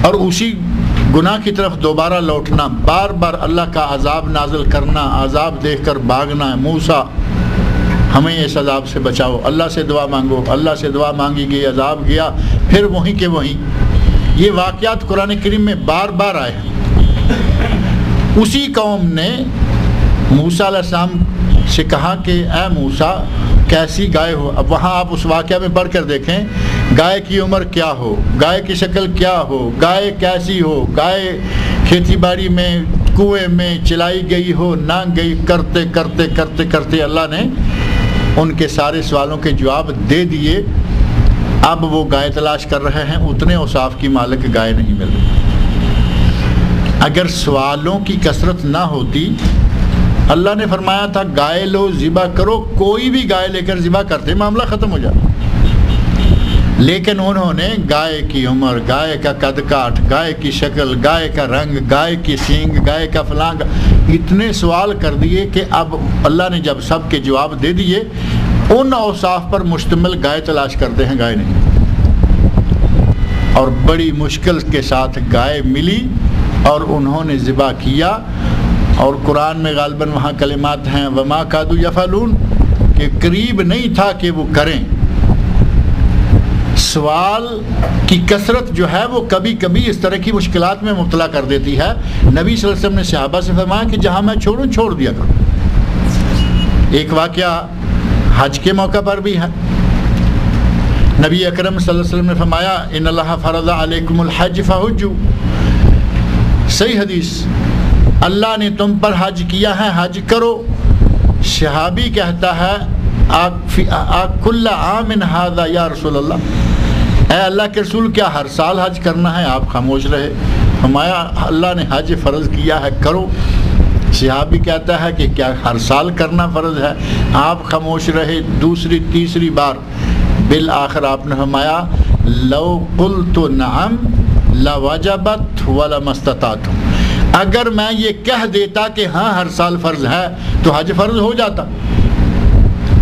اور اسی گناہ کی طرف دوبارہ لوٹنا، بار بار اللہ کا عذاب نازل کرنا، عذاب دیکھ کر بھاگنا۔ موسیٰ ہمیں اس عذاب سے بچاؤ، اللہ سے دعا مانگو، اللہ سے دعا مانگی گئی، عذاب گیا، پھر وہیں کے وہیں۔ یہ واقعات قرآن کریم میں بار بار آئے ہیں۔ اسی قوم نے موسیٰ علیہ السلام سے کہا کہ اے موسیٰ کیسی گائے ہو۔ اب وہاں آپ اس واقعہ میں پڑھ کر دیکھیں، گائے کی عمر کیا ہو، گائے کی شکل کیا ہو، گائے کیسی ہو، گائے کھیتی باڑی میں کنویں میں چلائی گئی ہو نہ گئی، کرتے کرتے کرتے کرتے اللہ نے ان کے سارے سوالوں کے جواب دے دیے۔ اب وہ گائے تلاش کر رہے ہیں، اتنے اوصاف کی مالک گائے نہیں مل رہی۔ اگر سوالوں کی کثرت نہ ہوتی، اللہ نے فرمایا تھا گائے لو، ذبح کرو، کوئی بھی گائے لے کر ذبح کرتے معاملہ ختم ہو جاتا، لیکن انہوں نے گائے کی عمر، گائے کا قد کاٹ، گائے کی شکل، گائے کا رنگ، گائے کی سینگ، گائے کا فلاں، اتنے سوال کر دیے کہ اب اللہ نے جب سب کے جواب دے دیے، ان اوصاف پر مشتمل گائے تلاش کرتے ہیں، گائے نہیں، اور بڑی مشکل کے ساتھ گائے ملی اور انہوں نے ذبح کیا۔ اور قرآن میں غالباً وہاں کلمات ہیں وما کادوا یفعلون، کہ قریب نہیں تھا کہ وہ کریں، سوال کی کثرت جو ہے وہ کبھی کبھی اس طرح کی مشکلات میں مبتلا کر دیتی ہے۔ نبی صلی اللہ علیہ وسلم نے صحابہ سے فرمایا کہ جہاں میں چھوڑوں چھوڑ دیا کروں۔ ایک واقعہ حج کے موقع پر بھی ہے۔ نبی اکرم صلی اللہ علیہ وسلم نے فرمایا ان اللہ فرض علیکم الحج فحجوا، صحیح حدیث، اللہ نے تم پر حج کیا ہے، حج کرو۔ صحابی کہتا ہے کل عام ھذا یا رسول اللہ، اے اللہ کے رسول کیا ہر سال حج کرنا ہے؟ آپ خاموش رہے۔ فرمایا اللہ نے حج فرض کیا ہے، کرو۔ صحابی کہتا ہے کہ کیا ہر سال کرنا فرض ہے؟ آپ خاموش رہے۔ دوسری تیسری بار بالآخر آپ نے فرمایا لو قلت نعم لوجبت ولما استطعت، اگر میں یہ کہہ دیتا کہ ہاں ہر سال فرض ہے تو حج فرض ہو جاتا،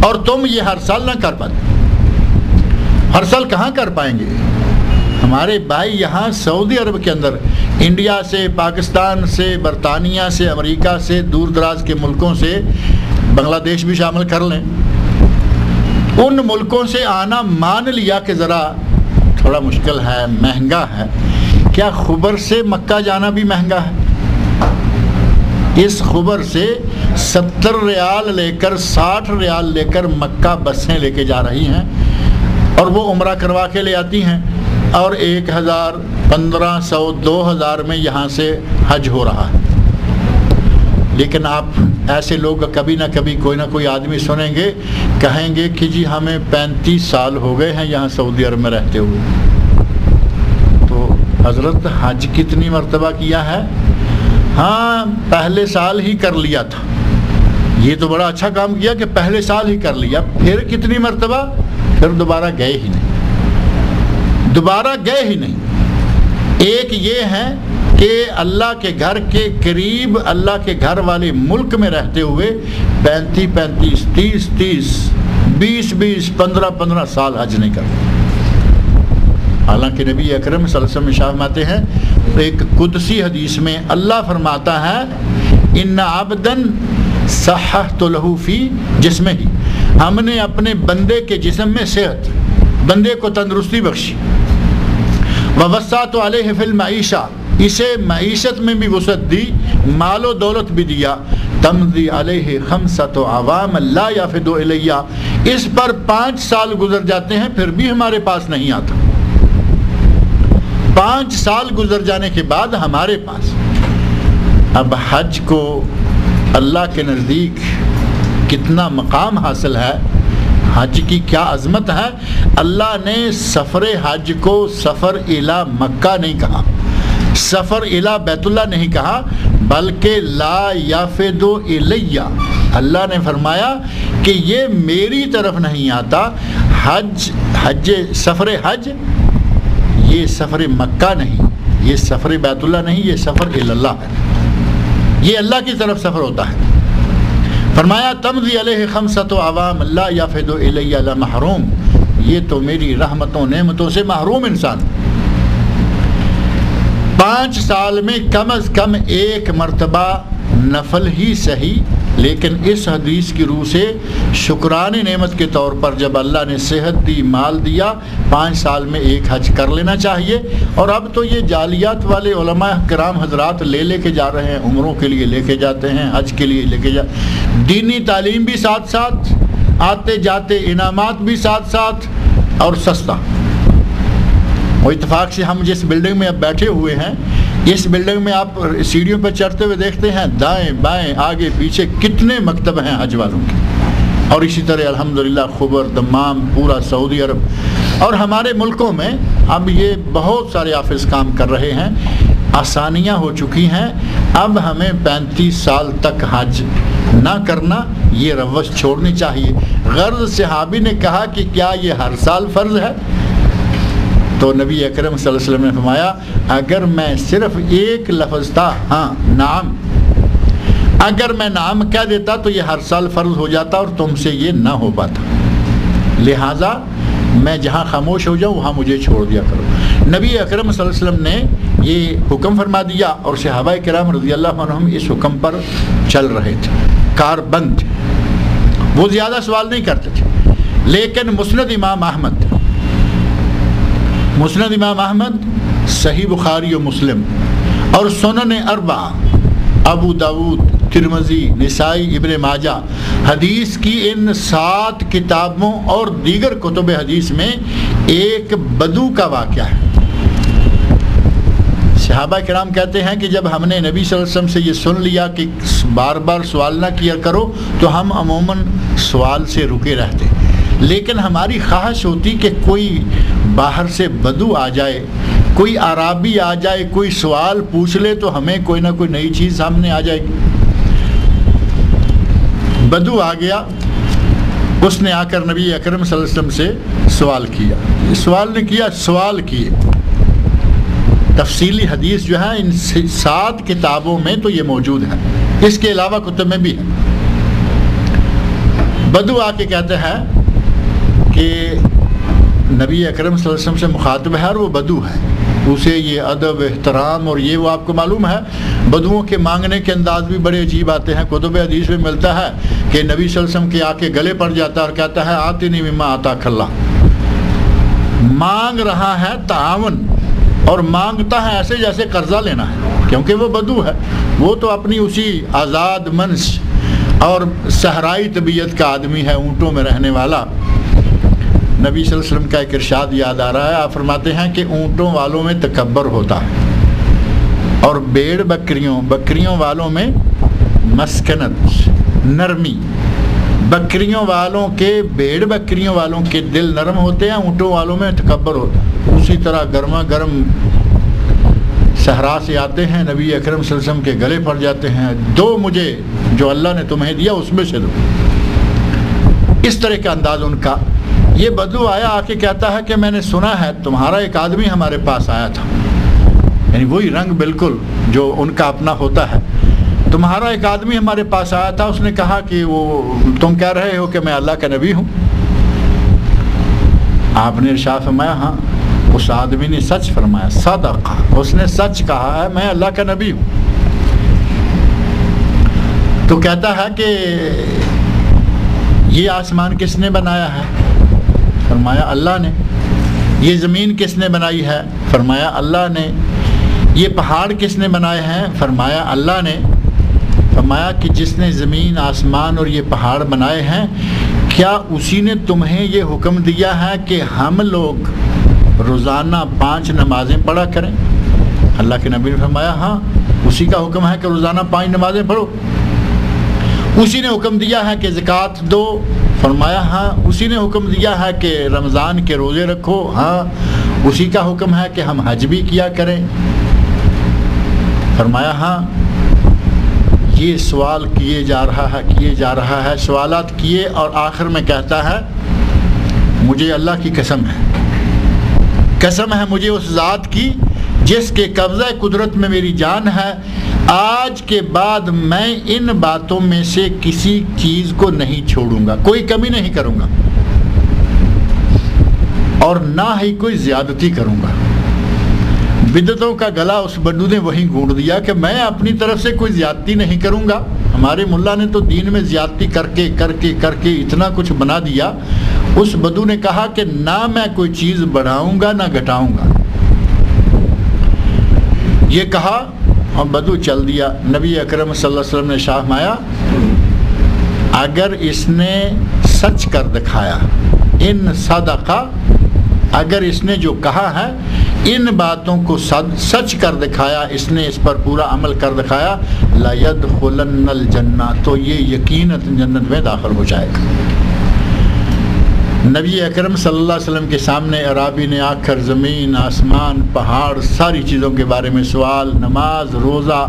اور تم یہ ہر سال نہ کر پاتے۔ ہر سال کہاں کر پائیں گے؟ ہمارے بھائی یہاں سعودی عرب کے اندر انڈیا سے، پاکستان سے، برطانیہ سے، امریکہ سے، دور دراز کے ملکوں سے، بنگلہ دیش بھی شامل کر لیں، ان ملکوں سے آنا مان لیا کہ ذرا تھوڑا مشکل ہے، مہنگا ہے۔ کیا خبر سے مکہ جانا بھی مہنگا ہے؟ اس خبر سے 70 ریال لے کر 60 ریال لے کر مکہ بسیں لے کے جا رہی ہیں، اور وہ عمرہ کروا کے لے آتی ہیں، اور 1000 1500 2000 میں یہاں سے حج ہو رہا ہے۔ لیکن آپ ایسے لوگ کبھی نہ کبھی کوئی نہ کوئی آدمی سنیں گے، کہیں گے کہ جی ہمیں 35 سال ہو گئے ہیں یہاں سعودی عرب میں رہتے ہوئے۔ تو حضرت حج کتنی مرتبہ کیا ہے؟ ہاں پہلے سال ہی کر لیا تھا، یہ تو بڑا اچھا کام کیا کہ پہلے سال ہی کر لیا۔ پھر کتنی مرتبہ؟ پھر دوبارہ گئے ہی نہیں، دوبارہ گئے ہی نہیں۔ ایک یہ ہے کہ اللہ کے گھر کے قریب، اللہ کے گھر والے ملک میں رہتے ہوئے 35 30 20 15 سال حج نہیں کرتے۔ حالانکہ نبی اکرم صلی اللہ علیہ وسلم فرماتے ہیں، ایک قدسی حدیث میں اللہ فرماتا ہے ان عبدا صححت له فی جسمہ، ہم نے اپنے بندے کے جسم میں صحت، بندے کو تندرستی بخشی، ووسعت علیہ فی المعیشہ، اسے معیشت میں بھی وسعت دی، مال و دولت بھی دیا، تمضی علیہ 5 اعوام لا یفد الیہ، اس پر 5 سال گزر جاتے ہیں پھر بھی ہمارے پاس نہیں آتا۔ 5 سال گزر جانے کے بعد ہمارے پاس۔ اب حج کو اللہ کے نزدیک کتنا مقام حاصل ہے، حج کی کیا عظمت ہے۔ اللہ نے سفر حج کو سفر الی مکہ نہیں کہا، سفر الی بیت اللہ نہیں کہا، بلکہ لا یفد الیہ، اللہ نے فرمایا کہ یہ میری طرف نہیں آتا۔ سفر حج یہ سفر مکہ نہیں، یہ سفر بیت اللہ نہیں، یہ سفر الی اللہ ہے، یہ اللہ کی طرف سفر ہوتا ہے۔ فرمایا تمضی علیہ 5 اعوام لا یفد الیہ لمحروم، یہ تو میری رحمتوں نعمتوں سے محروم انسان۔ 5 سال میں کم از کم 1 مرتبہ نفل ہی صحیح، لیکن اس حدیث کی روح سے شکرانے نعمت کے طور پر جب اللہ نے صحت دی، مال دیا، 5 سال میں 1 حج کر لینا چاہیے۔ اور اب تو یہ جالیات والے علماء کرام حضرات لے کے جا رہے ہیں، عمروں کے لیے لے کے جاتے ہیں، حج کے لیے لے کے دینی تعلیم بھی ساتھ ساتھ، آتے جاتے انعامات بھی ساتھ ساتھ، اور سستا۔ وہ اتفاق سے ہم جس بلڈنگ میں اب بیٹھے ہوئے ہیں، اس بلڈنگ میں آپ سیڑھیوں پر چڑھتے ہوئے دیکھتے ہیں دائیں بائیں آگے پیچھے کتنے مکتب ہیں حج والوں کے، اور اسی طرح الحمدللہ خبر دمام پورا سعودی عرب اور ہمارے ملکوں میں اب یہ بہت سارے آفس کام کر رہے ہیں، آسانیاں ہو چکی ہیں۔ اب ہمیں 35 سال تک حج نہ کرنا، یہ روش چھوڑنی چاہیے۔ غرض صحابی نے کہا کہ کیا یہ ہر سال فرض ہے؟ تو نبی اکرم صلی اللہ علیہ وسلم نے فرمایا اگر میں صرف 1 لفظ تھا، ہاں نعم، اگر میں نعم کہہ دیتا تو یہ ہر سال فرض ہو جاتا اور تم سے یہ نہ ہو پاتا، لہٰذا میں جہاں خاموش ہو جاؤں وہاں مجھے چھوڑ دیا کرو۔ نبی اکرم صلی اللہ علیہ وسلم نے یہ حکم فرما دیا اور صحابہ کرام رضی اللہ عنہم اس حکم پر چل رہے تھے، کار بند تھے، وہ زیادہ سوال نہیں کرتے تھے۔ لیکن مسند امام احمد مسند امام احمد، صحیح بخاری و مسلم اور سنن اربعہ ابو داود، ترمذی، نسائی، ابن ماجہ، حدیث کی ان 7 کتابوں اور دیگر کتب حدیث میں ایک بدو کا واقعہ ہے۔ صحابہ کرام کہتے ہیں کہ جب ہم نے نبی صلی اللہ علیہ وسلم سے یہ سن لیا کہ بار بار سوال نہ کیا کرو تو ہم عموماً سوال سے رکے رہتے، لیکن ہماری خواہش ہوتی کہ کوئی باہر سے بدو آ جائے، کوئی عرابی آ جائے، کوئی سوال پوچھ لے تو ہمیں کوئی نہ کوئی نئی چیز سامنے آ جائے گی۔ بدو آ گیا، اس نے آ کر نبی اکرم صلی اللہ علیہ وسلم سے سوال کیا۔ سوال نے کیا، سوال کیے۔ تفصیلی حدیث جو ہے ان 7 کتابوں میں تو یہ موجود ہے، اس کے علاوہ کتب میں بھی ہے۔ بدو آ کے کہتے ہیں کہ نبی اکرم صلی اللہ علیہ وسلم سے مخاطب ہے اور وہ بدو ہے، اسے یہ ادب احترام اور یہ وہ آپ کو معلوم ہے بدوؤں کے مانگنے کے انداز بھی بڑے عجیب آتے ہیں۔ کتب حدیث میں ملتا ہے کہ نبی صلی اللہ علیہ وسلم کے آ کے گلے پڑ جاتا ہے اور کہتا ہے آتنی مما آتاک اللہ، مانگ رہا ہے تعاون، اور مانگتا ہے ایسے جیسے قرضہ لینا ہے، کیونکہ وہ بدو ہے، وہ تو اپنی اسی آزاد منش اور صحرائی طبیعت کا آدمی ہے، اونٹوں میں رہنے والا۔ نبی صلی اللہ علیہ وسلم کا ایک ارشاد یاد آ رہا ہے، آپ فرماتے ہیں کہ اونٹوں والوں میں تکبر ہوتا ہے اور بھیڑ بکریوں والوں میں مسکنت، نرمی۔ بکریوں والوں کے، بھیڑ بکریوں والوں کے دل نرم ہوتے ہیں، اونٹوں والوں میں تکبر ہوتا ہے۔ اسی طرح گرما گرم صحرا سے آتے ہیں، نبی اکرم صلی اللہ علیہ وسلم کے گلے پڑ جاتے ہیں، دو مجھے جو اللہ نے تمہیں دیا اس میں سے دو۔ اس طرح کا انداز ان کا۔ یہ بدو آیا، آ کے کہتا ہے کہ میں نے سنا ہے تمہارا ایک آدمی ہمارے پاس آیا تھا، یعنی وہی رنگ بالکل جو ان کا اپنا ہوتا ہے۔ تمہارا ایک آدمی ہمارے پاس آیا تھا، اس نے کہا کہ وہ تم کہہ رہے ہو کہ میں اللہ کا نبی ہوں؟ آپ نے ارشاد فرمایا ہاں۔ اس آدمی نے سچ فرمایا، صدق، اس نے سچ کہا ہے، میں اللہ کا نبی ہوں۔ تو کہتا ہے کہ یہ آسمان کس نے بنایا ہے؟ فرمایا اللہ نے۔ یہ زمین کس نے بنائی ہے؟ فرمایا اللہ نے۔ یہ پہاڑ کس نے بنائے ہیں؟ فرمایا اللہ نے۔ فرمایا کہ جس نے زمین، آسمان اور یہ پہاڑ بنائے ہیں، کیا اسی نے تمہیں یہ حکم دیا ہے کہ ہم لوگ روزانہ 5 نمازیں پڑھا کریں؟ اللہ کے نبی نے فرمایا ہاں، اسی کا حکم ہے کہ روزانہ 5 نمازیں پڑھو۔ اسی نے حکم دیا ہے کہ زکوٰۃ دو؟ فرمایا ہاں۔ اسی نے حکم دیا ہے کہ رمضان کے روزے رکھو؟ ہاں۔ اسی کا حکم ہے کہ ہم حج بھی کیا کریں؟ فرمایا ہاں۔ یہ سوال کیے جا رہا ہے، سوالات کیے، اور آخر میں کہتا ہے مجھے اللہ کی قسم ہے، قسم ہے مجھے اس ذات کی جس کے قبضہ قدرت میں میری جان ہے، آج کے بعد میں ان باتوں میں سے کسی چیز کو نہیں چھوڑوں گا، کوئی کمی نہیں کروں گا اور نہ ہی کوئی زیادتی کروں گا۔ بدعتوں کا گلا اس بدو نے وہیں گھونٹ دیا کہ میں اپنی طرف سے کوئی زیادتی نہیں کروں گا۔ ہمارے ملا نے تو دین میں زیادتی کر کے اتنا کچھ بنا دیا۔ اس بدو نے کہا کہ نہ میں کوئی چیز بڑھاؤں گا نہ گھٹاؤں گا۔ یہ کہا اور بدو چل دیا۔ نبی اکرم صلی اللہ علیہ وسلم نے شاہ مایا، اگر اس نے سچ کر دکھایا، ان صدقہ، اگر اس نے جو کہا ہے ان باتوں کو سچ کر دکھایا، اس نے اس پر پورا عمل کر دکھایا، لَيَدْخُلَنَّ الْجَنَّةَ، تو یہ یقیناً جنت میں داخل ہو جائے گا۔ نبی اکرم صلی اللہ علیہ وسلم کے سامنے عرابی نے آ کر زمین، آسمان، پہاڑ، ساری چیزوں کے بارے میں سوال، نماز، روزہ،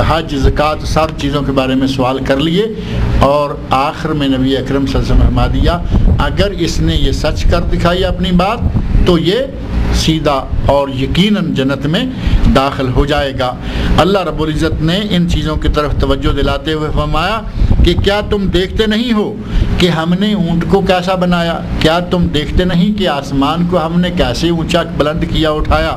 حج، زکوٰۃ، سب چیزوں کے بارے میں سوال کر لیے، اور آخر میں نبی اکرم صلی اللہ علیہ وسلم نے فرما دیا اگر اس نے یہ سچ کر دکھائی اپنی بات تو یہ سیدھا اور یقیناً جنت میں داخل ہو جائے گا۔ اللہ رب العزت نے ان چیزوں کی طرف توجہ دلاتے ہوئے فرمایا کہ کیا تم دیکھتے نہیں ہو کہ ہم نے اونٹ کو کیسا بنایا؟ کیا تم دیکھتے نہیں کہ آسمان کو ہم نے کیسے اونچا بلند کیا، اٹھایا؟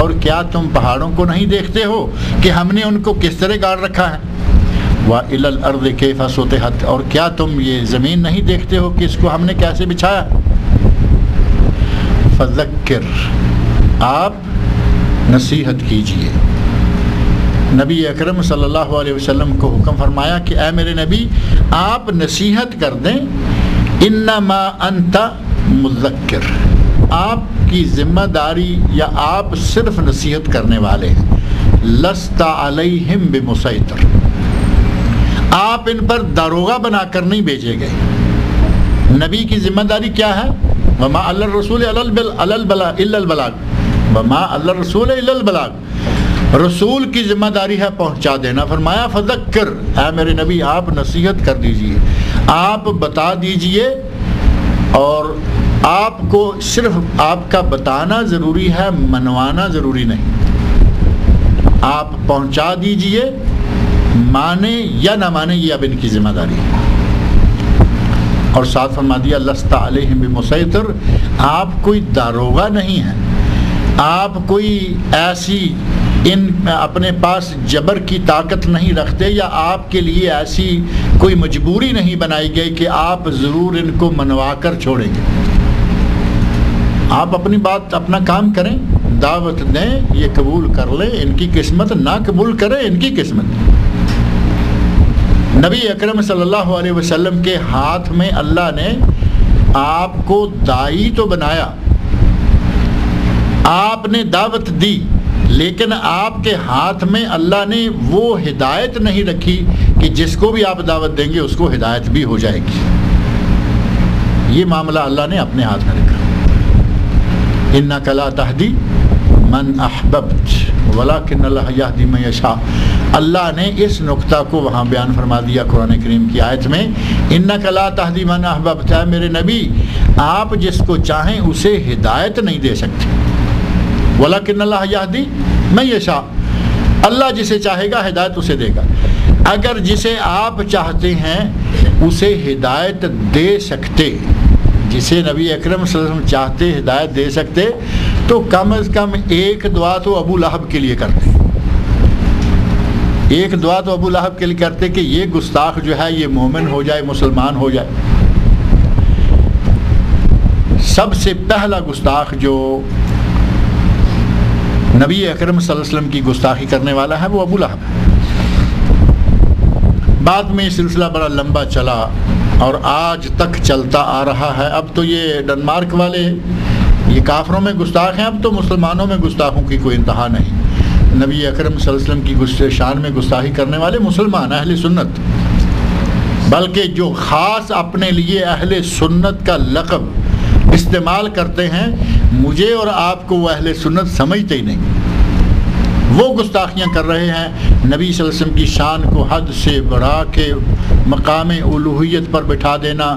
اور کیا تم پہاڑوں کو نہیں دیکھتے ہو کہ ہم نے ان کو کس طرح گاڑ رکھا ہے؟ وَإِلَى الْأَرْضِ كَيْفَ سُطِحَتْ، اور کیا تم یہ زمین نہیں دیکھتے ہو کہ اس کو ہم نے کیسے بچھایا؟ فذکر، آپ نصیحت کیجئے۔ نبی اکرم صلی اللہ علیہ وسلم کو حکم فرمایا کہ اے میرے نبی آپ نصیحت کر دیں، انما انت مذکر، آپ کی ذمہ داری یا آپ صرف نصیحت کرنے والے ہیں، لست علیہم بمسیطر، آپ ان پر داروغہ بنا کر نہیں بھیجے گئے۔ نبی کی ذمہ داری کیا ہے؟ وما علی الرسول الا البلاغ، وما علی الرسول الا البلاغ، رسول کی ذمہ داری ہے پہنچا دینا۔ فرمایا فذکر، اے میرے نبی آپ نصیحت کر دیجئے، آپ بتا دیجئے، اور آپ کو صرف آپ کا بتانا ضروری ہے، منوانا ضروری نہیں۔ آپ پہنچا دیجئے، مانے یا نہ مانے یہ اب ان کی ذمہ داری ہے۔ اور ساتھ فرما دیا لست علیہم بمسیطر، آپ کوئی داروغہ نہیں ہیں، آپ کوئی ایسی اپنے پاس جبر کی طاقت نہیں رکھتے، یا آپ کے لیے ایسی کوئی مجبوری نہیں بنائی گئی کہ آپ ضرور ان کو منوا کر چھوڑیں گے۔ آپ اپنی بات اپنا کام کریں، دعوت دیں، یہ قبول کر لیں، ان کی قسمت، نہ قبول کریں ان کی قسمت۔ نبی اکرم صلی اللہ علیہ وسلم کے ہاتھ میں اللہ نے آپ کو داعی تو بنایا، آپ نے دعوت دی، لیکن آپ کے ہاتھ میں اللہ نے وہ ہدایت نہیں رکھی کہ جس کو بھی آپ دعوت دیں گے اس کو ہدایت بھی ہو جائے گی۔ یہ معاملہ اللہ نے اپنے ہاتھ میں رکھا۔ انک لا تہدی من احببت ولکن اللہ یہدی من یشاء، اللہ نے اس نقطہ کو وہاں بیان فرما دیا قرآن کریم کی آیت میں، انک لا تہدی من احببت، ہے میرے نبی آپ جس کو چاہیں اسے ہدایت نہیں دے سکتے، ولکن اللہ یہدی من یشاء، اللہ جسے چاہے گا ہدایت اسے دے گا۔ اگر جسے آپ چاہتے ہیں اسے ہدایت دے سکتے، جسے نبی اکرم صلی اللہ علیہ وسلم چاہتے ہدایت دے سکتے، تو کم از کم ایک دعا تو ابو لہب کے لیے کرتے، ایک دعا تو ابو لہب کے لیے کرتے کہ یہ گستاخ جو ہے یہ مومن ہو جائے، مسلمان ہو جائے۔ سب سے پہلا گستاخ جو نبی اکرم صلی اللہ علیہ وسلم کی گستاخی کرنے والا ہے وہ ابو لہب ہے۔ بعد میں یہ سلسلہ بڑا لمبا چلا اور آج تک چلتا آ رہا ہے۔ اب تو یہ ڈنمارک والے یہ کافروں میں گستاخ ہیں، اب تو مسلمانوں میں گستاخوں کی کوئی انتہا نہیں۔ نبی اکرم صلی اللہ علیہ وسلم کی شان میں گستاخی کرنے والے مسلمان اہل سنت، بلکہ جو خاص اپنے لیے اہل سنت کا لقب استعمال کرتے ہیں، مجھے اور آپ کو وہ اہل سنت سمجھتے ہی نہیں، وہ گستاخیاں کر رہے ہیں۔ نبی صلی اللہ علیہ وسلم کی شان کو حد سے بڑھا کے مقام الوہیت پر بٹھا دینا،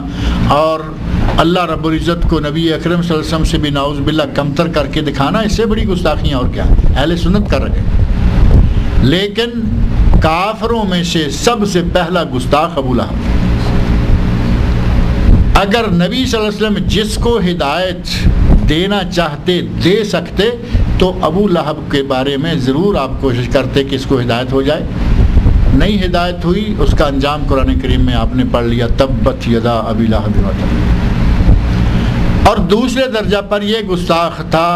اور اللہ رب العزت کو نبی اکرم صلی اللہ علیہ وسلم سے بھی نعوذ باللہ کمتر کر کے دکھانا، اس سے بڑی گستاخیاں اور کیا اہل سنت کر رہے ہیں۔ لیکن کافروں میں سے سب سے پہلا گستاخ ابو لہب۔ اگر نبی صلی اللہ علیہ وسلم جس کو ہدایت دینا چاہتے دے سکتے تو ابو لہب کے بارے میں ضرور آپ کوشش کرتے کہ اس کو ہدایت ہو جائے۔ نہیں ہدایت ہوئی، اس کا انجام قرآن کریم میں آپ نے پڑھ لیا، تبت یدا ابی لہب وتب۔ اور دوسرے درجہ پر یہ گستاخ تھا،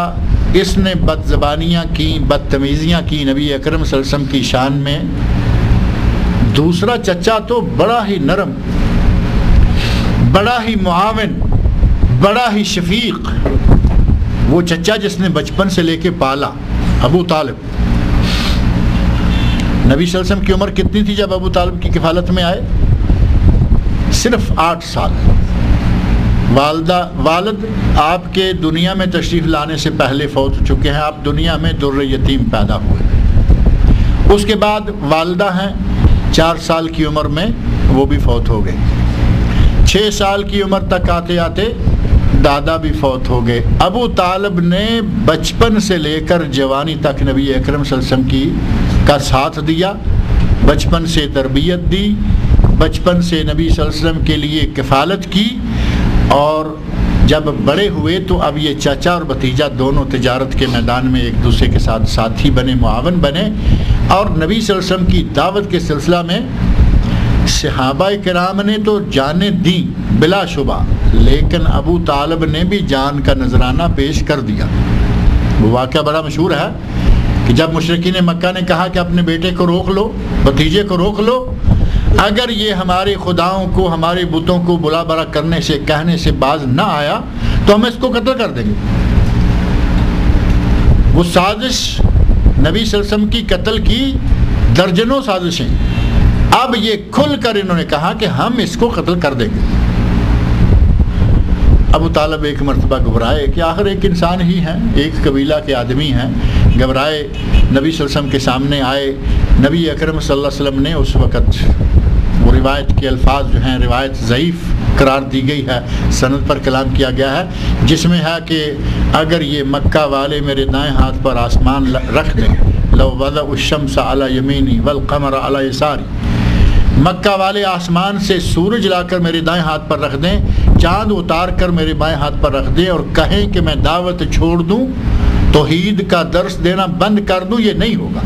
اس نے بد زبانیاں کی، بدتمیزیاں کی نبی اکرم صلی اللہ علیہ وسلم کی شان میں۔ دوسرا چچا تو بڑا ہی نرم، بڑا ہی معاون، بڑا ہی شفیق، وہ چچا جس نے بچپن سے لے کے پالا، ابو طالب۔ نبی صلی اللہ علیہ وسلم کی عمر کتنی تھی جب ابو طالب کی کفالت میں آئے؟ صرف 8 سال۔ والد آپ کے دنیا میں تشریف لانے سے پہلے فوت ہو چکے ہیں، آپ دنیا میں در یتیم پیدا ہوئے۔ اس کے بعد والدہ ہیں، 4 سال کی عمر میں وہ بھی فوت ہو گئے۔ 6 سال کی عمر تک آتے آتے دادا بھی فوت ہو گئے۔ ابو طالب نے بچپن سے لے کر جوانی تک نبی اکرم صلی اللہ علیہ وسلم کا ساتھ دیا، بچپن سے تربیت دی، بچپن سے نبی صلی اللہ علیہ وسلم کے لیے کفالت کی، اور جب بڑے ہوئے تو اب یہ چچا اور بھتیجا دونوں تجارت کے میدان میں ایک دوسرے کے ساتھ ساتھی بنے، معاون بنے، اور نبی صلی اللہ علیہ وسلم کی دعوت کے سلسلہ میں صحابہ کرام نے تو جانیں دیں بلا شبہ، لیکن ابو طالب نے بھی جان کا نذرانہ پیش کر دیا۔ وہ واقعہ بڑا مشہور ہے کہ جب مشرکین مکہ نے کہا کہ اپنے بیٹے کو روک لو، بھتیجے کو روک لو، اگر یہ ہمارے خداؤں کو، ہمارے بتوں کو بلا برا کرنے سے، کہنے سے باز نہ آیا تو ہم اس کو قتل کر دیں گے۔ وہ سازش نبی صلی اللہ علیہ وسلم کی قتل کی درجنوں سازشیں، اب یہ کھل کر انہوں نے کہا کہ ہم اس کو قتل کر دیں گے۔ ابو طالب ایک مرتبہ گھبرائے کہ آخر ایک انسان ہی ہیں، ایک قبیلہ کے آدمی ہیں، گھبرائے نبی صلی اللہ علیہ وسلم کے سامنے آئے۔ نبی اکرم صلی اللہ علیہ وسلم نے اس وقت وہ روایت کے الفاظ جو ہیں، روایت ضعیف قرار دی گئی ہے، سند پر کلام کیا گیا ہے، جس میں ہے کہ اگر یہ مکہ والے میرے دائیں ہاتھ پر آسمان رکھ دیں، لو وضع الشمس علی یمینی والقمر علی یساری، مکہ والے آسمان سے سورج لا کر میرے دائیں ہاتھ پر رکھ دیں، چاند اتار کر میرے بائیں ہاتھ پر رکھ دیں اور کہیں کہ میں دعوت چھوڑ دوں، توحید کا درس دینا بند کر دوں، یہ نہیں ہوگا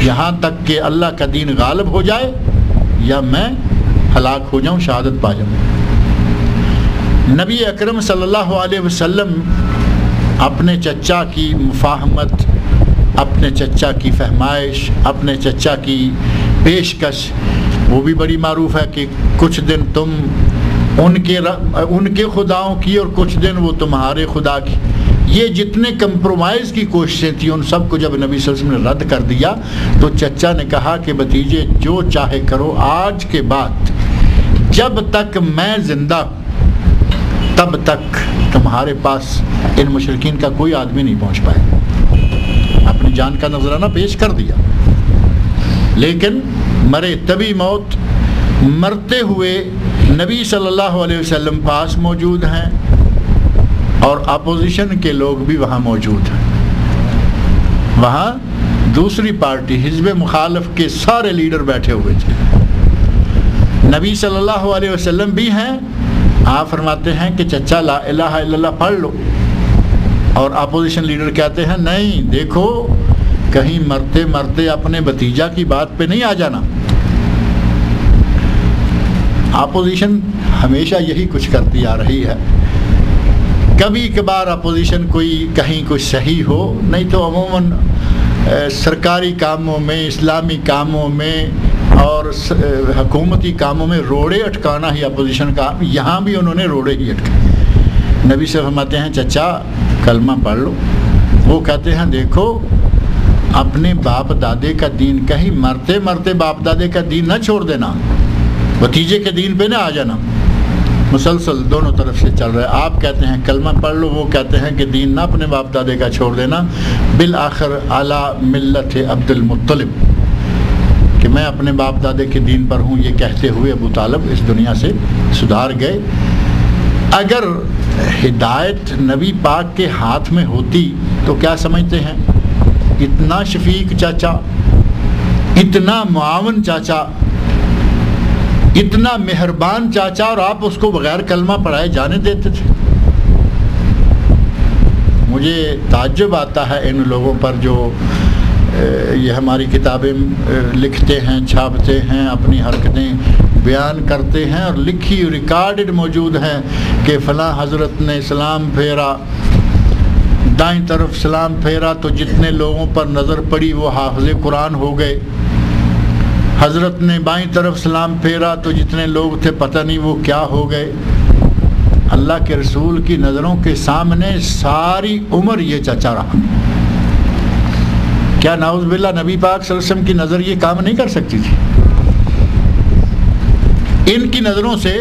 یہاں تک کہ اللہ کا دین غالب ہو جائے یا میں ہلاک ہو جاؤں، شہادت پا جاؤں۔ نبی اکرم صلی اللہ علیہ وسلم اپنے چچا کی مفاہمت، اپنے چچا کی فہمائش، اپنے چچا کی پیشکش وہ بھی بڑی معروف ہے کہ کچھ دن تم ان کے خداؤں کی اور کچھ دن وہ تمہارے خدا کی، یہ جتنے کمپرومائز کی کوششیں تھیں ان سب کو جب نبی صلی اللہ علیہ وسلم نے رد کر دیا تو چچا نے کہا کہ بھتیجے جو چاہے کرو، آج کے بعد جب تک میں زندہ تب تک تمہارے پاس ان مشرکین کا کوئی آدمی نہیں پہنچ پائے۔ اپنی جان کا نذرانہ پیش کر دیا، لیکن مرے تبھی موت، مرتے ہوئے نبی صلی اللہ علیہ وسلم پاس موجود ہیں اور اپوزیشن کے لوگ بھی وہاں موجود ہیں۔ وہاں دوسری پارٹی حزب مخالف کے سارے لیڈر بیٹھے ہوئے تھے، نبی صلی اللہ علیہ وسلم بھی ہیں۔ آپ فرماتے ہیں کہ چچا لا الہ الا اللہ پڑھ لو، اور اپوزیشن لیڈر کہتے ہیں نہیں، دیکھو کہیں مرتے مرتے اپنے بھتیجا کی بات پہ نہیں آ جانا۔ اپوزیشن ہمیشہ یہی کچھ کرتی آ رہی ہے، کبھی کبھار اپوزیشن کوئی کہیں کوئی صحیح ہو، نہیں تو عموماً سرکاری کاموں میں، اسلامی کاموں میں اور حکومتی کاموں میں روڑے اٹکانا ہی اپوزیشن کا، یہاں بھی انہوں نے روڑے ہی اٹکائے۔ نبی سے فرماتے ہیں چچا کلمہ پڑھ لو۔ وہ کہتے ہیں دیکھو اپنے باپ دادے کا دین، کہیں مرتے مرتے باپ دادے کا دین نہ چھوڑ دینا، بھتیجے کے دین پہ نہ آ جانا۔ مسلسل دونوں طرف سے چل رہا ہے، آپ کہتے ہیں کلمہ پڑھ لو، وہ کہتے ہیں کہ دین نہ اپنے باپ دادے کا چھوڑ دینا۔ بالآخر اعلیٰ ملت عبد المطلب، کہ میں اپنے باپ دادے کے دین پر ہوں، یہ کہتے ہوئے ابو طالب اس دنیا سے سدھار گئے۔ اگر ہدایت نبی پاک کے ہاتھ میں ہوتی تو کیا سمجھتے ہیں، اتنا شفیق چاچا، اتنا معاون چاچا، اتنا مہربان چاچا، اور آپ اس کو بغیر کلمہ پڑھائے جانے دیتے تھے؟ مجھے تعجب آتا ہے ان لوگوں پر جو یہ ہماری کتابیں لکھتے ہیں، چھاپتے ہیں، اپنی حرکتیں بیان کرتے ہیں، اور لکھی ریکارڈڈ موجود ہیں کہ فلاں حضرت نے سلام پھیرا، دائیں طرف سلام پھیرا تو جتنے لوگوں پر نظر پڑی وہ حافظ قرآن ہو گئے، حضرت نے بائیں طرف سلام پھیرا تو جتنے لوگ تھے پتہ نہیں وہ کیا ہو گئے۔ اللہ کے رسول کی نظروں کے سامنے ساری عمر یہ چچا رہا۔ کیا نعوذ باللہ نبی پاک صلی اللہ علیہ وسلم کی نظر یہ کام نہیں کر سکتی تھی؟ ان کی نظروں سے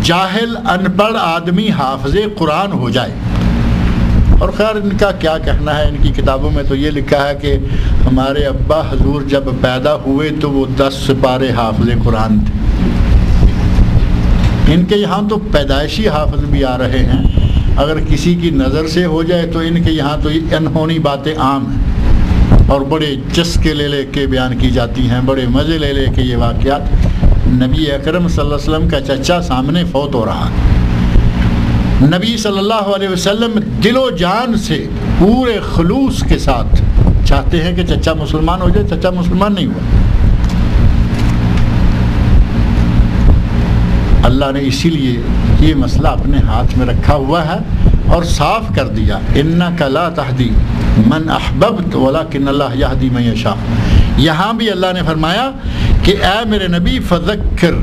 جاہل ان پڑھ آدمی حافظ قرآن ہو جائے۔ اور خیر ان کا کیا کہنا ہے، ان کی کتابوں میں تو یہ لکھا ہے کہ ہمارے ابا حضور جب پیدا ہوئے تو وہ 10 سپارے حافظ قرآن تھے۔ ان کے یہاں تو پیدائشی حافظ بھی آ رہے ہیں، اگر کسی کی نظر سے ہو جائے تو ان کے یہاں تو یہ انہونی باتیں عام ہیں اور بڑے چسکے لے لے کے بیان کی جاتی ہیں، بڑے مزے لے لے کے یہ واقعات۔ نبی اکرم صلی اللہ علیہ وسلم کا چچا سامنے فوت ہو رہا ہے، نبی صلی اللہ علیہ وسلم دل و جان سے پورے خلوص کے ساتھ چاہتے ہیں کہ چچا مسلمان ہو جائے، چچا مسلمان نہیں ہوا۔ اللہ نے اسی لیے یہ مسئلہ اپنے ہاتھ میں رکھا ہوا ہے اور صاف کر دیا، انک لا تہدی من احببت ولکن اللہ یہدی من یشاء۔ یہاں بھی اللہ نے فرمایا کہ اے میرے نبی فذکر،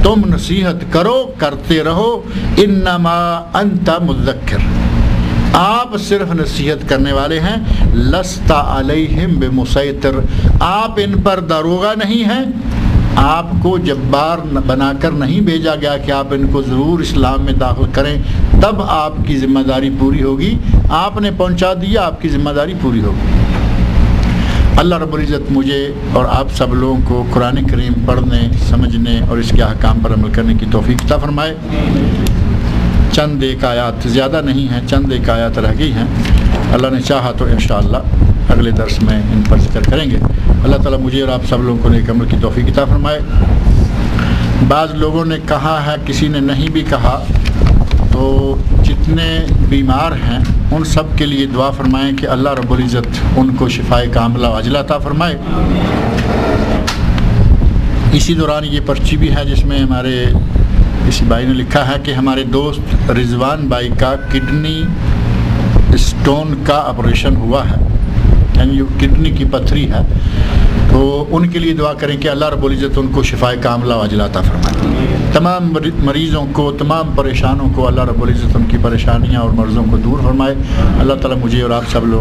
تم نصیحت کرو، کرتے رہو، انما انت مذکر، آپ صرف نصیحت کرنے والے ہیں، لست علیہم بمسیطر، آپ ان پر داروغہ نہیں ہیں، آپ کو جبار بنا کر نہیں بھیجا گیا کہ آپ ان کو ضرور اسلام میں داخل کریں تب آپ کی ذمہ داری پوری ہوگی، آپ نے پہنچا دیا، آپ کی ذمہ داری پوری ہوگی۔ اللہ رب العزت مجھے اور آپ سب لوگوں کو قرآن کریم پڑھنے، سمجھنے اور اس کے احکام پر عمل کرنے کی توفیق عطا فرمائے۔ چند ایک آیات، زیادہ نہیں ہیں، چند ایک آیات رہ گئی ہیں، اللہ نے چاہا تو انشاءاللہ اگلے درس میں ان پر ذکر کریں گے۔ اللہ تعالیٰ مجھے اور آپ سب لوگوں کو نیک عمل کی توفیق عطا فرمائے۔ بعض لوگوں نے کہا ہے، کسی نے نہیں بھی کہا، تو جتنے بیمار ہیں ان سب کے لیے دعا فرمائیں کہ اللہ رب العزت ان کو شفائے کاملہ عاجلہ عطا فرمائے۔ اسی دوران یہ پرچی بھی ہے جس میں ہمارے کسی بھائی نے لکھا ہے کہ ہمارے دوست رضوان بھائی کا کڈنی اسٹون کا آپریشن ہوا ہے، یعنی کڈنی کی پتھری ہے، تو ان کے لیے دعا کریں کہ اللہ رب العزت ان کو شفائے کاملہ عاجلہ عطا فرمائے۔ تمام مریضوں کو، تمام پریشانوں کو اللہ رب العزت ان کی پریشانیاں اور مرضوں کو دور فرمائے۔ اللہ تعالیٰ مجھے اور آپ سب لوگ